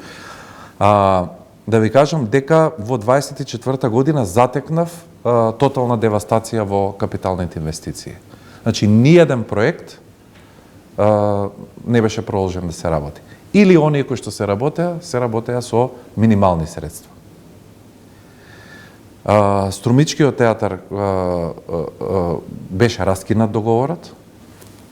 Да ви кажам дека во 24 година затекнав тотална девастација во капиталните инвестиции. Значи, ниеден проект не беше продолжен да се работи. Или оние кои што се работеа со минимални средства. Струмичкиот театар беше раскинат договорот.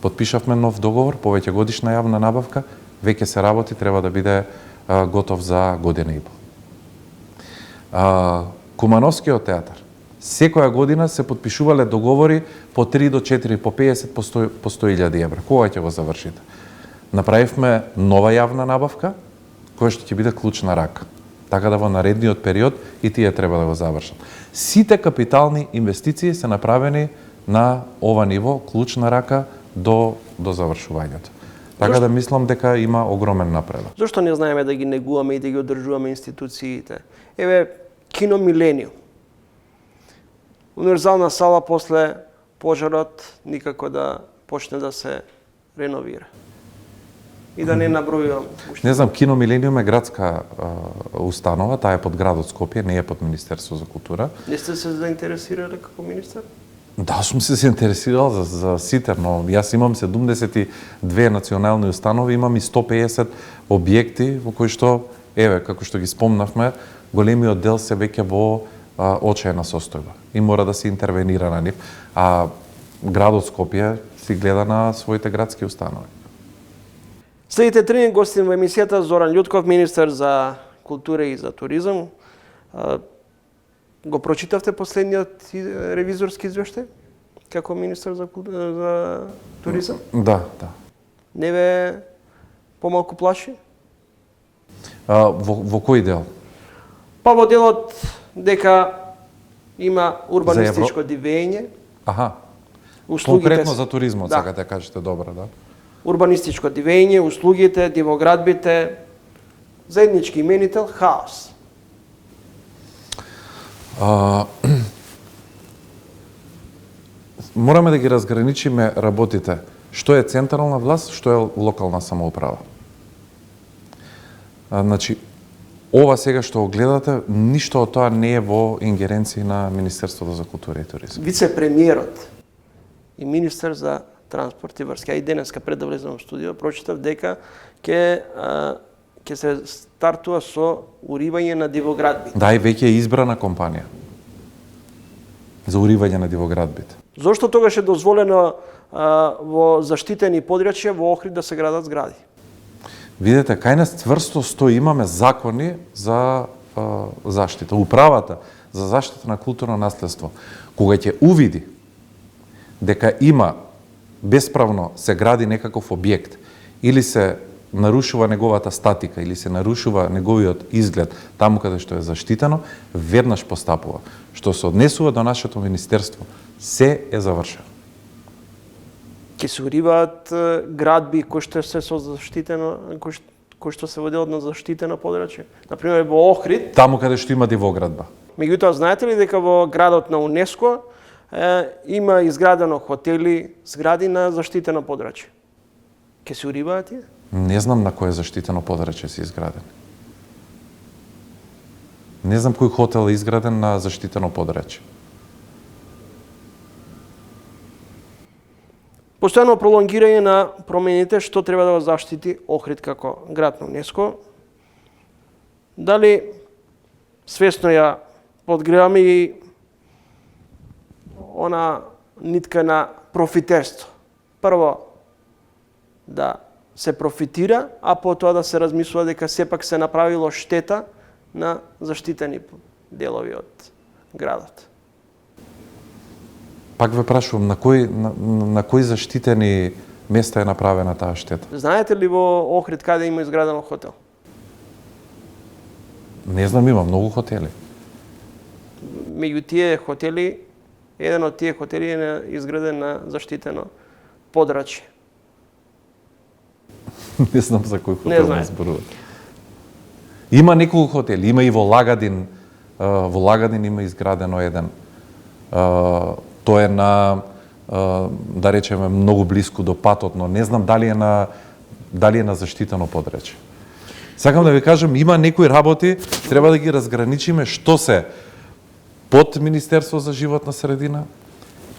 Потпишавме нов договор, повеќе годишна јавна набавка, веќе се работи, треба да биде готов за година и пол. Кумановскиот театар. Секоја година се потпишувале договори по 3 до 4, по 50, по 100.000 евра. Кога ќе го завршите? Направивме нова јавна набавка, која што ќе биде клучна рака. Така да во наредниот период и тие треба да го завршат. Сите капитални инвестиции се направени на ова ниво, клучна рака до завршувањето. Така да мислам дека има огромен напредок. Зошто не знаеме да ги негуваме и да ги одржуваме институциите? Еве, Кино Милениум. Универзална сала после пожарот никако да почне да се реновира. И да не набројувам. Не знам, Кино Милениум е градска установа, таа е под градот Скопје, не е под Министерство за култура. Не сте се заинтересирали како министер? Да, сум се заинтересирал за сите, но јас имам 72 национални установи, имам и 150 објекти во кои што, еве, како што ги спомнавме, големиот дел се веќе во очајна состојба и мора да се интервенира на нив, а градот Скопје си гледа на своите градски установи. Следите тренинг гостин во емисијата Зоран Љутков, министер за култура и за туризам. Го прочитавте последниот ревизорски извештај како министер за туризам? Да. Не ве помалку плаши? Во кој дел? Па во делот дека има урбанистичко дивење. Аха. Услугите Конкретно за туризмот, да. сакате да кажете, добро, да. Урбанистичко дивење, услугите, дивоградбите, заеднички именител, хаос. Мораме да ги разграничиме работите. Што е централна власт, што е локална самоуправа. Значи, ова сега што го гледате, ништо од тоа не е во ингеренција на Министерството за култура и туризам. Вице-премиерот и министер за транспорт и врски, а и денеска пред да влезам во студио, прочитав дека ќе се стартува со уривање на дивоградби. Да, и веќе е избрана компанија за уривање на дивоградбите. Зошто тогаш е дозволено во заштитени подрачја во Охрид да се градат згради? Видете, кај нас цврсто имаме закони за заштита. Управата за заштита на културно наследство, кога ќе увиди дека има бесправно се гради некаков објект или се нарушува неговата статика или се нарушува неговиот изглед таму каде што е заштитено, веднаш постапува. Што се однесува до нашето министерство, се е завршено. Ќе се уриваат градби кои што се со заштитено, кои што се воделат на заштитено подрачје. Например во Охрид, Таму каде што има дивоградба. меѓутоа знаете ли дека во градот на УНЕСКО има изградено хотели, згради на заштитено подрачје? Ќе се уриваат тие? Не знам на кое заштитено подрачје се изградени. Не знам кој хотел е изграден на заштитено подрачје. Постојано пролонгирање на промените што треба да го заштити Охрид како град на УНЕСКО. Дали свесно ја подгреваме и она нитка на профитерство. Прво да се профитира, а потоа да се размислува дека сепак се направило штета на заштитени делови од градот. Пак ве прашувам, на кои заштитени места е направена таа штета? Знаете ли во Охрид каде има изградено хотел? Не знам, има многу хотели. Меѓу тие хотели, еден од тие хотели е изграден на заштитено подрачје. Не знам за кој Не хотел знае. не зборува. Има неколку хотели, има и во Лагадин. Во Лагадин има изградено еден. Тој е на, да речеме, многу блиску до патот, но не знам дали е на заштитено подрачје. Сакам да ви кажам, има некои работи, треба да ги разграничиме што се под Министерство за животна средина,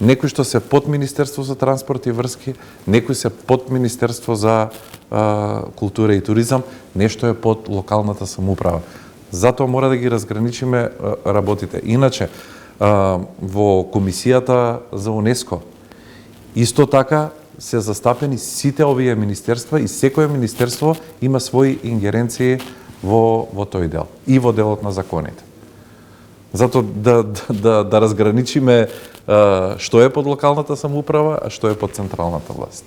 некои што се под Министерство за транспорт и врски, некои се под Министерство за култура и туризам, нешто е под локалната самоуправа. Затоа мора да ги разграничиме работите. Иначе, во Комисијата за УНЕСКО, исто така се застапени сите овие министерства и секое министерство има своји ингеренции во тој дел и во делот на законите. Затоа да разграничиме што е под локалната самоуправа, а што е под централната власт.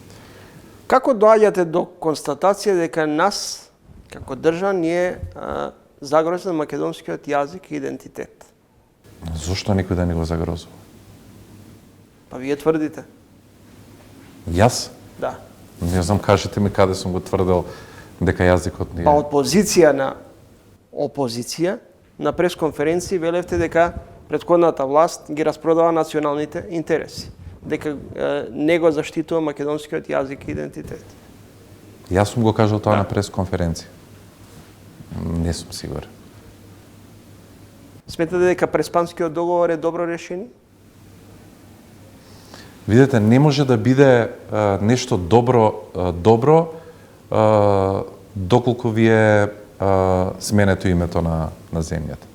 Како доаѓате до констатација дека нас, како држава, ние загрозна македонскиот јазик и идентитет? Зошто некој да не го загрозува? Па вие тврдите. Јас? Да. Не знам, кажете ми каде сум го тврдел дека јазикот не е. Па од позиција на опозиција, на пресконференција велевте дека претходната власт ги распродава националните интереси, дека не го заштитува македонскиот јазик и идентитет. Јас сум го кажал тоа на пресконференција. Не сум сигурен. Сметате дека Преспанскиот договор е добро решение? Видете, не може да биде нешто добро доколку ви е сменето името на земјата.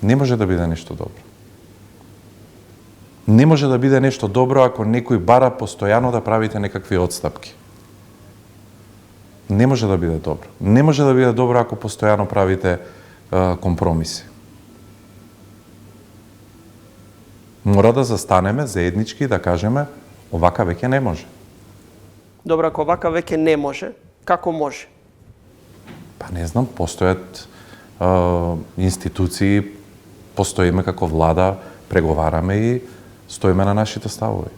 Не може да биде нешто добро. Не може да биде нешто добро ако некој бара постојано да правите некакви отстапки. Не може да биде добро. Не може да биде добро ако постојано правите компромиси. Мора да застанеме заеднички да кажеме овака веќе не може. Добро, ако овака веќе не може, како може? Па не знам, постојат институции, постоиме како влада, преговараме и стоиме на нашите ставови.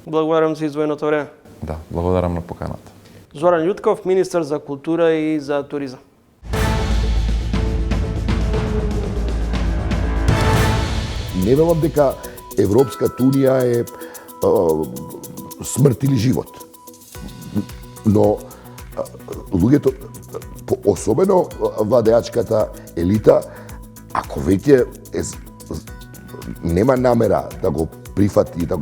Благодарам за издвоеното време. Да, благодарам на поканата. Зоран Љутков, министар за култура и за туризам. Не велам дека Европската унија е смрт или живот. Но луѓето, особено владеачката елита, ако веќе нема намера да го прифати, да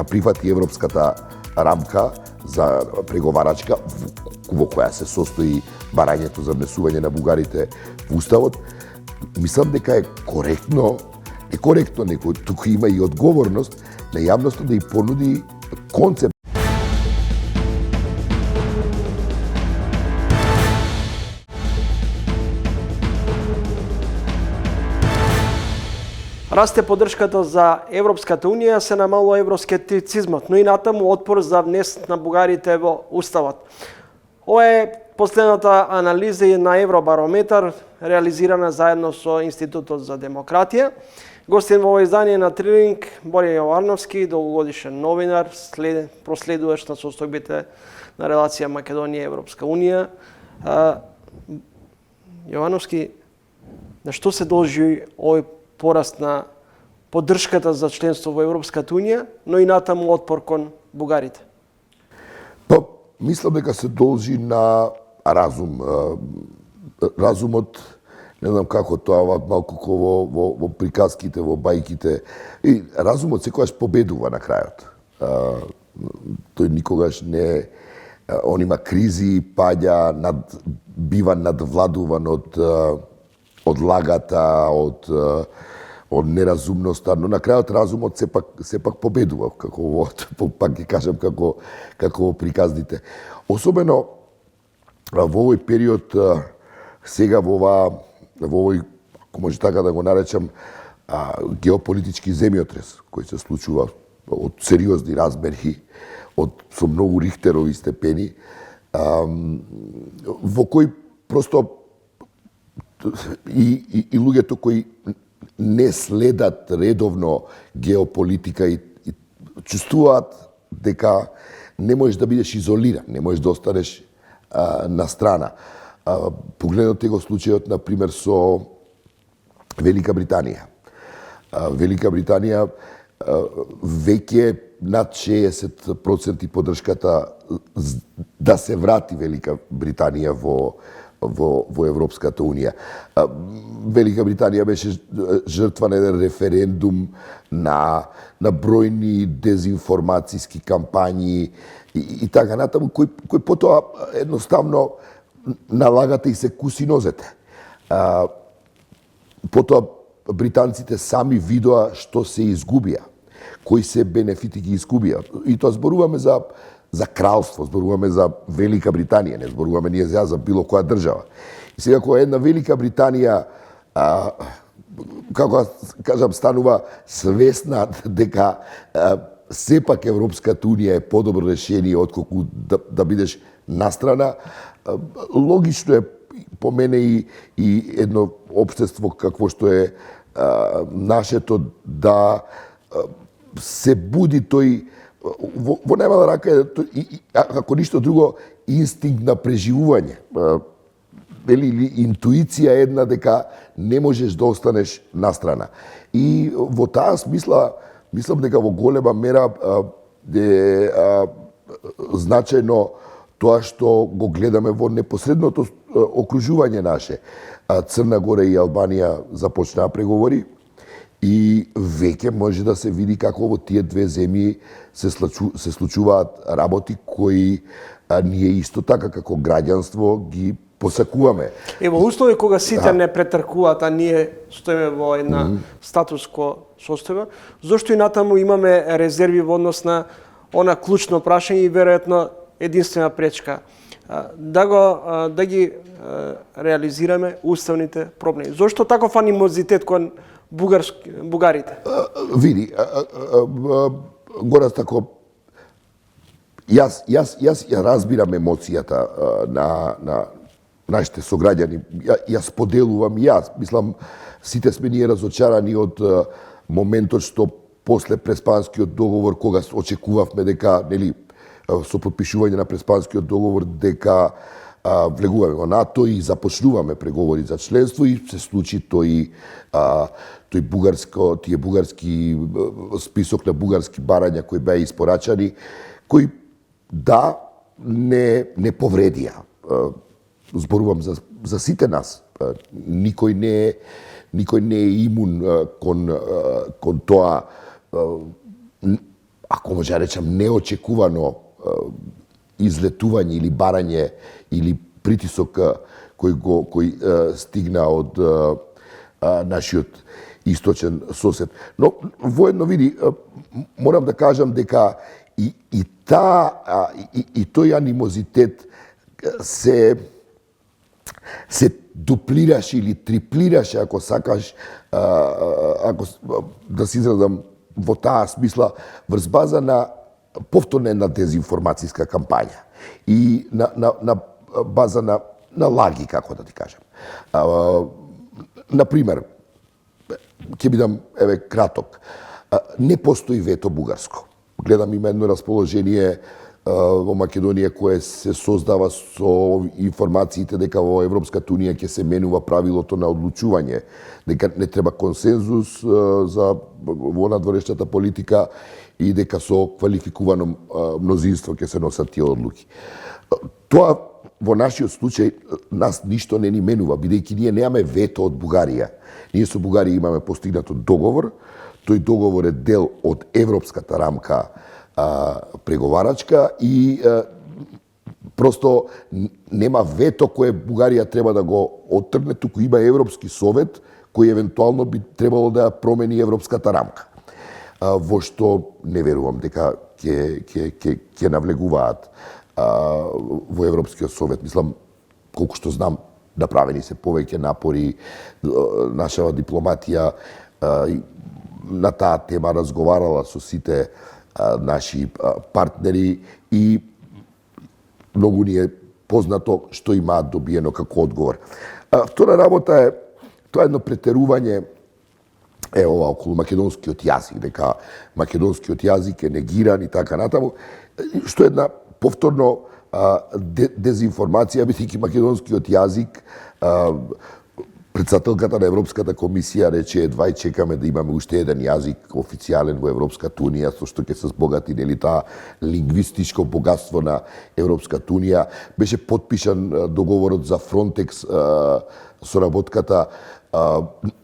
прифати европската рамка за преговарачка во која се состои барањето за внесување на бугарите во уставот, мислам дека е коректно, некој тука има и одговорност на јавноста да ја понуди концепт. Расте поддршката за Европската унија, се намалува евроскептицизмот, но и натаму отпор за внес на бугарите во уставот. Ова е последната анализа на Евробарометар, реализирана заедно со Институтот за демократија. Гостин во ово издание на Трилинг, Боријан Јовановски, долгогодишен новинар, проследуваш на состојбите на релација Македонија и Европска унија. Јовановски, на што се должи овој пораст на поддршката за членство во Европската унија, но и натаму отпор кон бугарите? Па, мислам дека се должи на разум. Разумот, не знам како тоа, малку во приказките, во бајките, и разумот секогаш победува на крајот. Тој никогаш не... Он има кризи, паѓа, бива надвладуван од лагата, од неразумноста, но на крајот разумот сепак победува, како пак ги кажам, како во приказните. Особено во овој период, сега во овој, ако може така да го наречам, геополитички земјотрес, кој се случува од сериозни размери, со многу рихтерови степени, во кој просто и луѓето кои не следат редовно геополитика и чувствуваат дека не можеш да бидеш изолиран, не можеш да останеш на страна. Погледнете го случајот, например, со Велика Британија. Велика Британија веќе над 60% поддршката да се врати Велика Британија во Европската унија. Велика Британија беше жртва на еден референдум, на бројни дезинформацијски кампањи и така натаму, кој потоа едноставно налагате и се куси нозете. Потоа британците сами видоа што се изгубија, кои се бенефити ги изгубија. И тоа зборуваме за кралство, зборуваме за Велика Британија, не зборуваме ние за било која држава. И сега кога една Велика Британија како кажам, станува свесна дека сепак Европската Унија е подобро решение отколку да бидеш настрана, логично е по мене и едно општество какво што е нашето да се буди тој во најмала рака ако ништо друго инстинкт на преживување. Или интуиција една дека не можеш да останеш настрана. И во таа мислам дека во голема мера е значајно тоа што го гледаме во непосредното окружување наше. Црна Гора и Албанија започнаа преговори и веќе може да се види како во тие две земји се случуваат работи кои ние исто така како граѓанство ги посакуваме. Во услови кога сите не претркуваат, а ние стоиме во една статус-ко состојба, зошто и натаму имаме резерви во однос на она клучно прашање и веројатно единствена пречка да ги реализираме уставните проблеми. Зошто таков анимозитет кон бугарите? Види, Горас тако јас ја разбирам емоцијата на нашите сограѓани. Ја споделувам и јас. Мислам, сите сме ние разочарани од моментот што после Преспанскиот договор, кога очекувавме дека, нели, со подпишување на Преспанскиот договор, дека влегуваме во НАТО и започнуваме преговори за членство и се случи тие бугарски список на бугарски барања кои беа испорачани, кои не повредија. Зборувам за сите нас. Никој не е имун кон тоа, ако може да речам, неочекувано излетување или барање или притисок кој стигна од нашиот источен сосед. Но воедно види, морам да кажам дека и тој анимозитет се дуплираше или триплираше, ако сакаш, ако да се изразам во таа смисла, врз база на повторна една дезинформацијска кампања и на база на лаги, како да ти кажам. Например, ќе бидам краток. Не постои вето бугарско. Гледам има едно расположение во Македонија кое се создава со информациите дека во Европската Унија ќе се менува правилото на одлучување, дека не треба консензус во надворешната политика и дека со квалификувано мнозинство ќе се носат тие одлуки. Тоа во нашиот случај нас ништо не ни менува, бидејќи ние немаме вето од Бугарија. Ние со Бугарија имаме постигнато договор, тој договор е дел од европската рамка преговарачка и просто нема вето кое Бугарија треба да го оттргне, туку има Европски совет кој евентуално би требало да промени европската рамка. Во што не верувам дека ќе навлегуваат во Европскиот совет. Мислам, колку што знам, направени се повеќе напори, нашава дипломатија на таа тема разговарала со сите наши партнери и многу ни е познато што имаат добиено како одговор. Втора работа е тоа едно претерување ова околу македонскиот јазик, дека македонскиот јазик е негиран и така натаму, што е една повторно дезинформација, бидејќи македонскиот јазик, председателката на Европската комисија рече едва и чекаме да имаме уште еден јазик официјален во Европската Унија, со што ќе се збогати нели таа лингвистичко богатство на Европската Унија. Беше потпишан договорот за Фронтекс, соработката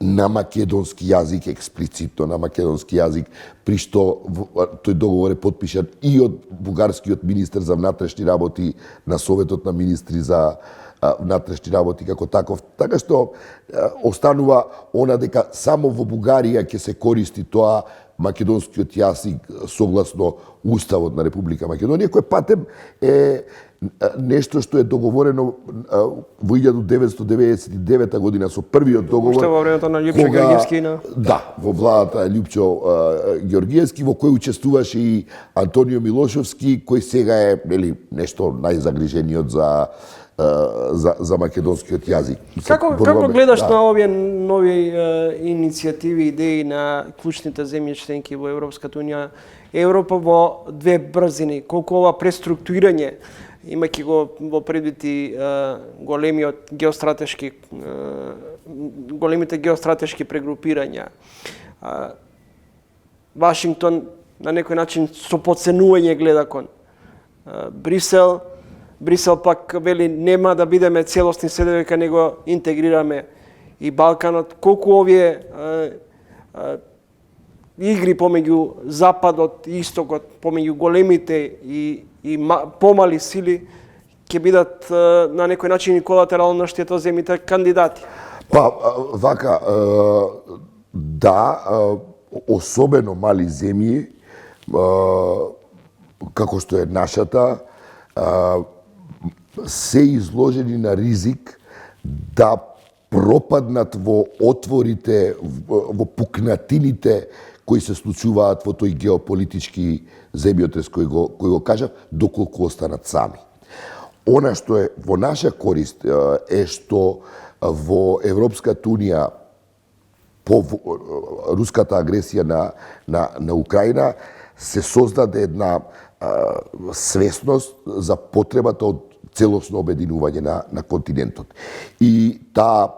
на македонски јазик, експлицитно на македонски јазик, при што тој договор е потпишан и од бугарскиот министер за внатрешни работи на Советот на министри за внатрешни работи како таков. Така што останува она дека само во Бугарија ќе се користи тоа македонскиот јазик согласно Уставот на Република Македонија, кој патем е нешто што е договорено во 1999 година со првиот договор. Уште во времето на Љупчо Георгиевски на... Да, во владата Љупчо Георгиевски, во кој учествуваше и Антонио Милошевски, кој сега е нешто најзагрижениот за македонскиот јазик. Како гледаш на овие нови иницијативи, идеи на клучните земји членки во Европската унија, Европа во две брзини, колку ова преструктурирање, имајќи го во предвид и големите геостратешки прегрупирања. Вашингтон на некој начин со потценување гледа кон Брисел пак вели нема да бидеме целосни се додека не го интегрираме и Балканот. Колку овие игри помеѓу Западот и Истокот, помеѓу големите и помали сили ќе бидат на некој начин и колатерално штета земјите кандидати? Па, вака, да, особено мали земји, како што е нашата, се изложени на ризик да пропаднат во отворите, во пукнатините кои се случуваат во тој геополитички земјотрес кој го кажав, доколку останат сами. Она што е во наша корист е што во Европската унија по руската агресија на Украина се создаде една свесност за потребата од целосно обединување на континентот. И таа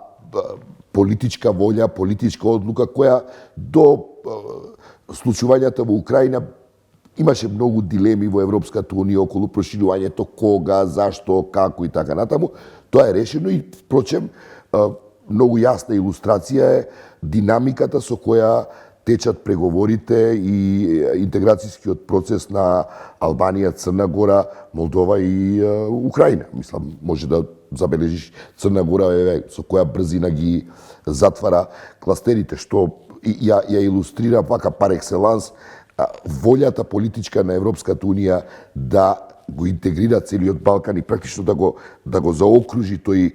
политичка волја, политичка одлука која до случувањата во Украина имаше многу дилеми во Европската унија околу проширувањето, кога, зашто, како и така натаму. Тоа е решено и, впрочем, многу јасна илустрација е динамиката со која течат преговорите и интеграцијскиот процес на Албанија, Црна Гора, Молдова и Украина. Мислам, може да забележиш Црна Гора со која брзина ги затвара кластерите, што ја илустрира вака пар екселанс волјата политичка на Европската унија да го интегрира целиот Балкан и практично да го заокружи тој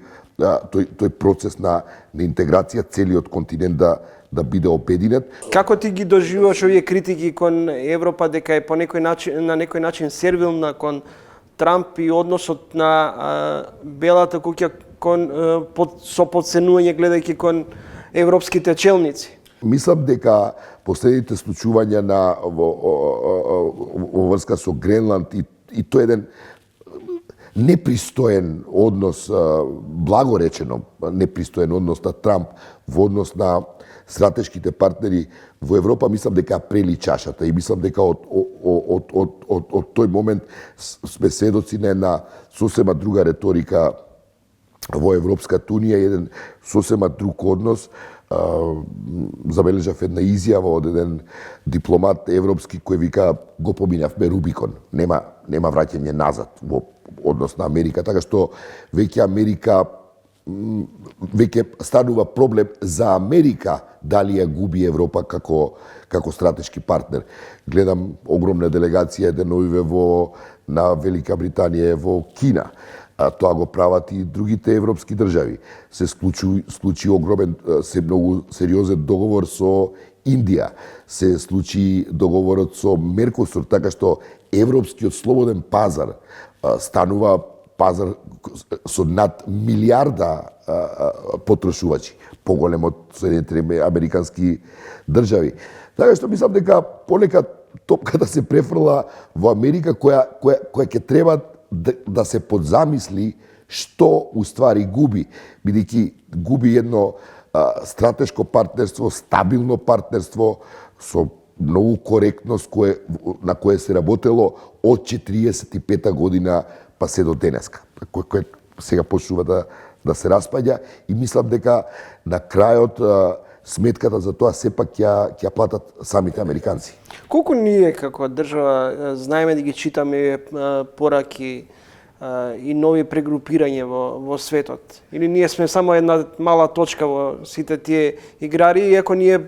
процес на интеграција, целиот континент да биде обединет. Како ти ги доживуваш овие критики кон Европа дека е на некој начин сервилна кон Трамп и односот на Белата куќа со потценување гледајќи кон европските челници? Мислам дека последните случувања во врска со Гренланд и тој еден непристоен однос, благо речено, непристоен однос на Трамп во однос на стратешките партнери во Европа, мислам дека прели чашата и мислам дека од тој момент сме сведоци на една сосема друга реторика во Европската унија, еден сосема друг однос. Забележав една изјава од еден дипломат европски кој вика го поминавме Рубикон, нема враќање назад во однос на Америка, така што веќе станува проблем за Америка дали ја губи Европа како стратешки партнер. Гледам огромна делегација деновиве на Велика Британија во Кина. Тоа го прават и другите европски држави. Се случи огромен, многу сериозен договор со Индија. Се случи договорот со Меркосур, така што европскиот слободен пазар станува пазар со над милиарда потрошувачи, поголем од Соединетите американски држави. Така што мислам дека понекад топката се префрла во Америка која ќе треба да се подзамисли што уствари губи, бидејќи губи едно стратешко партнерство, стабилно партнерство со многу коректност на кое се работело од 45-та година па се до денеска, кој сега почнува да се распаѓа и мислам дека на крајот сметката за тоа сепак ќе платат самите американци. Колку ние како држава знаеме да ги читаме пораки и нови прегрупирања во светот? Или ние сме само една мала точка во сите тие играри, иако ние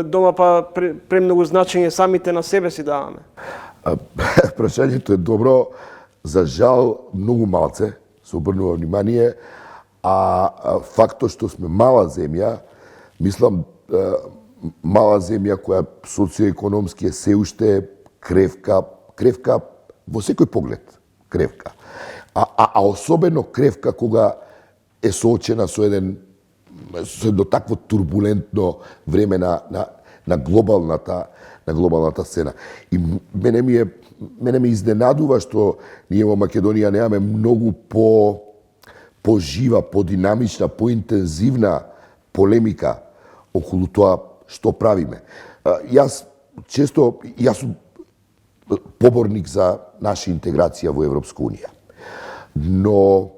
дома па премногу значење самите на себе си даваме? Прашањето е добро. За жал, многу малце се обрнува внимание, а фактот што сме мала земја, мислам, мала земја која социоекономски е се уште кревка во секој поглед, кревка. А особено кревка кога е соочена со едно такво турбулентно време на глобалната сцена. И мене ме изненадува што ние во Македонија немаме многу пожива, подинамична, поинтензивна полемика околу тоа што правиме. Јас сум поборник за наша интеграција во Европска унија. Но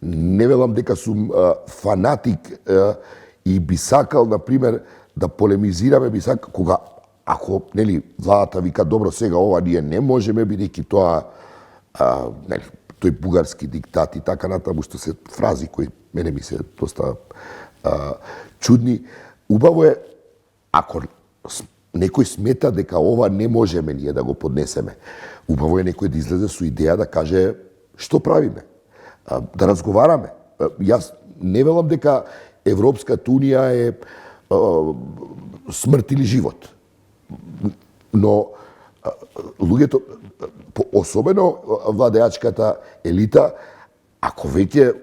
не велам дека сум фанатик и би сакал, например, да полемизираме, кога ако владата вика добро сега ова ние не можеме бидејќи тоа тој бугарски диктат и така натаму, што се фрази кои мене ми се доста чудни. Убаво е ако некој смета дека ова не можеме ние да го поднесеме. Убаво е некој да излезе со идеја да каже што правиме, да разговараме. Јас не велам дека Европската унија е смрт или живот. Но луѓето, особено владеачката елита, ако веќе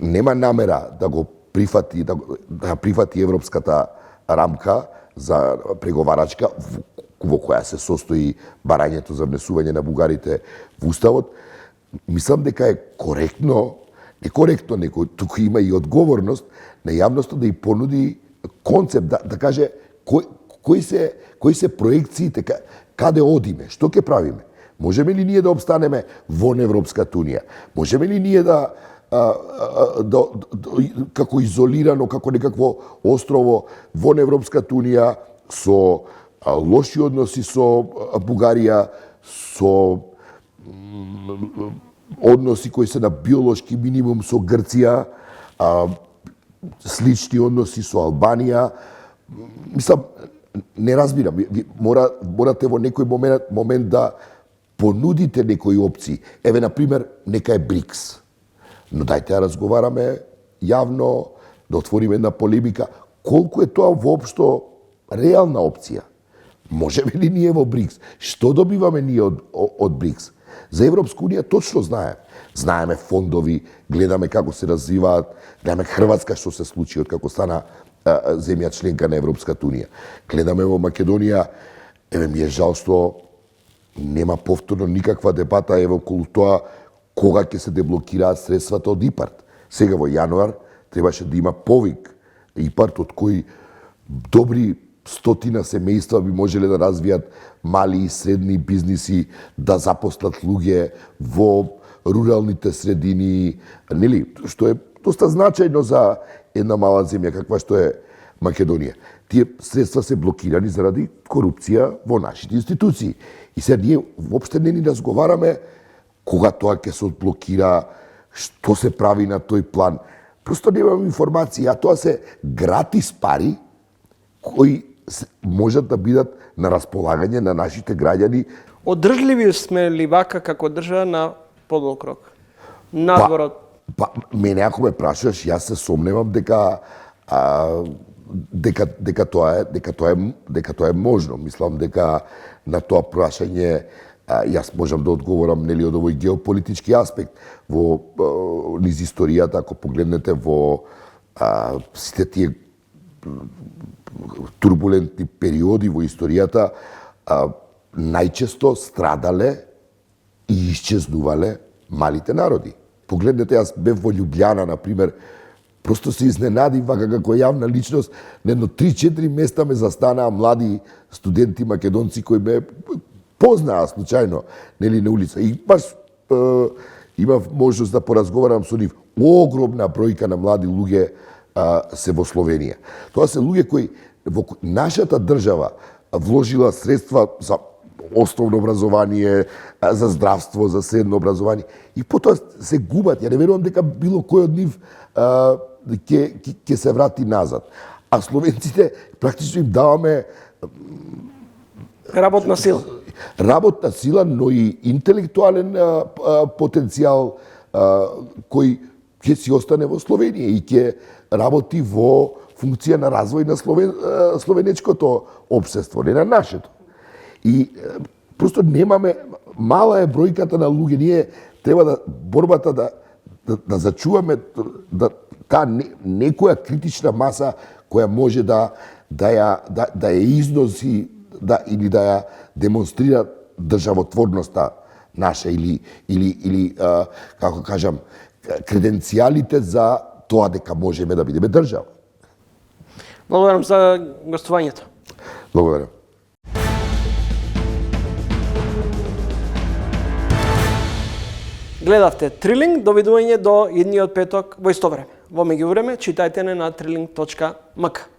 нема намера да го прифати европската рамка за преговарачка во која се состои барањето за внесување на бугарите во уставот, мислам дека е коректно, некој тука има и одговорност на јавноста да и понуди концепт, да каже кои се проекциите, каде одиме, што ќе правиме? Можеме ли ние да обстанеме во Европската унија? Можеме ли ние да како изолирано, како некакво острово во Европската унија со лоши односи со Бугарија, со односи кои се на биолошки минимум со Грција, слични односи со Албанија. Мислам, не разбирам. Морате во некој момент да понудите некои опции. Еве, например, нека е БРИКС. Но дајте да разговараме јавно, да отвориме една полемика. Колку е тоа воопшто реална опција? Можеме ли ние во БРИКС? Што добиваме ние од БРИКС? За Европска унија точно знаеме. Знаеме фондови, гледаме како се развиваат, гледаме Хрватска што се случи од како стана земја членка на Европската унија. Гледаме во Македонија, еве ми е жал што нема повторно никаква дебата еве околу тоа кога ќе се деблокираат средствата од ИПАРД. Сега во јануар требаше да има повик ИПАРД од кои добри стотина семејства би можеле да развијат мали и средни бизниси, да запослат луѓе во руралните средини, што е доста значајно за една мала земја каква што е Македонија. Тие средства се блокирани заради корупција во нашите институции. И сега ние воопште не ни разговараме кога тоа ќе се одблокира, што се прави на тој план. Просто немам информација, а тоа се гратис пари кои можат да бидат на располагање на нашите граѓани. Одржливи сме ли вака како држава на подолг рок? Надвор од мене ако ме прашаш, јас се сомневам дека тоа е можно. Мислам дека на тоа прашање јас можам да одговорам од овој геополитички аспект. Во низ историјата, ако погледнете во сите тие турбулентни периоди во историјата, најчесто страдале и исчезнувале малите народи. Погледнете, јас бев во Љубљана, например, просто се изненадив вака како јавна личност, на едно 3-4 места ме застанаа млади студенти македонци кои ме познаа случајно, на улица. И баш имав можност да поразговарам со нив. огромна бројка на млади луѓе се во Словенија. Тоа се луѓе кои во нашата држава вложила средства за основно образование, за здравство, за средно образование и потоа се губат. Ја не верувам дека било кој од нив ќе се врати назад. А словенците практично им даваме Работна сила. Работна сила, но и интелектуален потенцијал кој ќе си остане во Словенија и ќе работи во функција на развој на словенечкото општество, не на нашето. И просто немаме, мала е бројката на луѓе, ние треба да борбата да зачуваме таа некоја критична маса која може да ја износи или да ја демонстрира државотворноста наша или како кажам креденцијалите за тоа дека можеме да бидеме држава. Благодарам за гостувањето. Благодарам. Гледавте Трилинг, довидување до идниот петок во исто време. Во меѓувреме читајте на trilling.mk.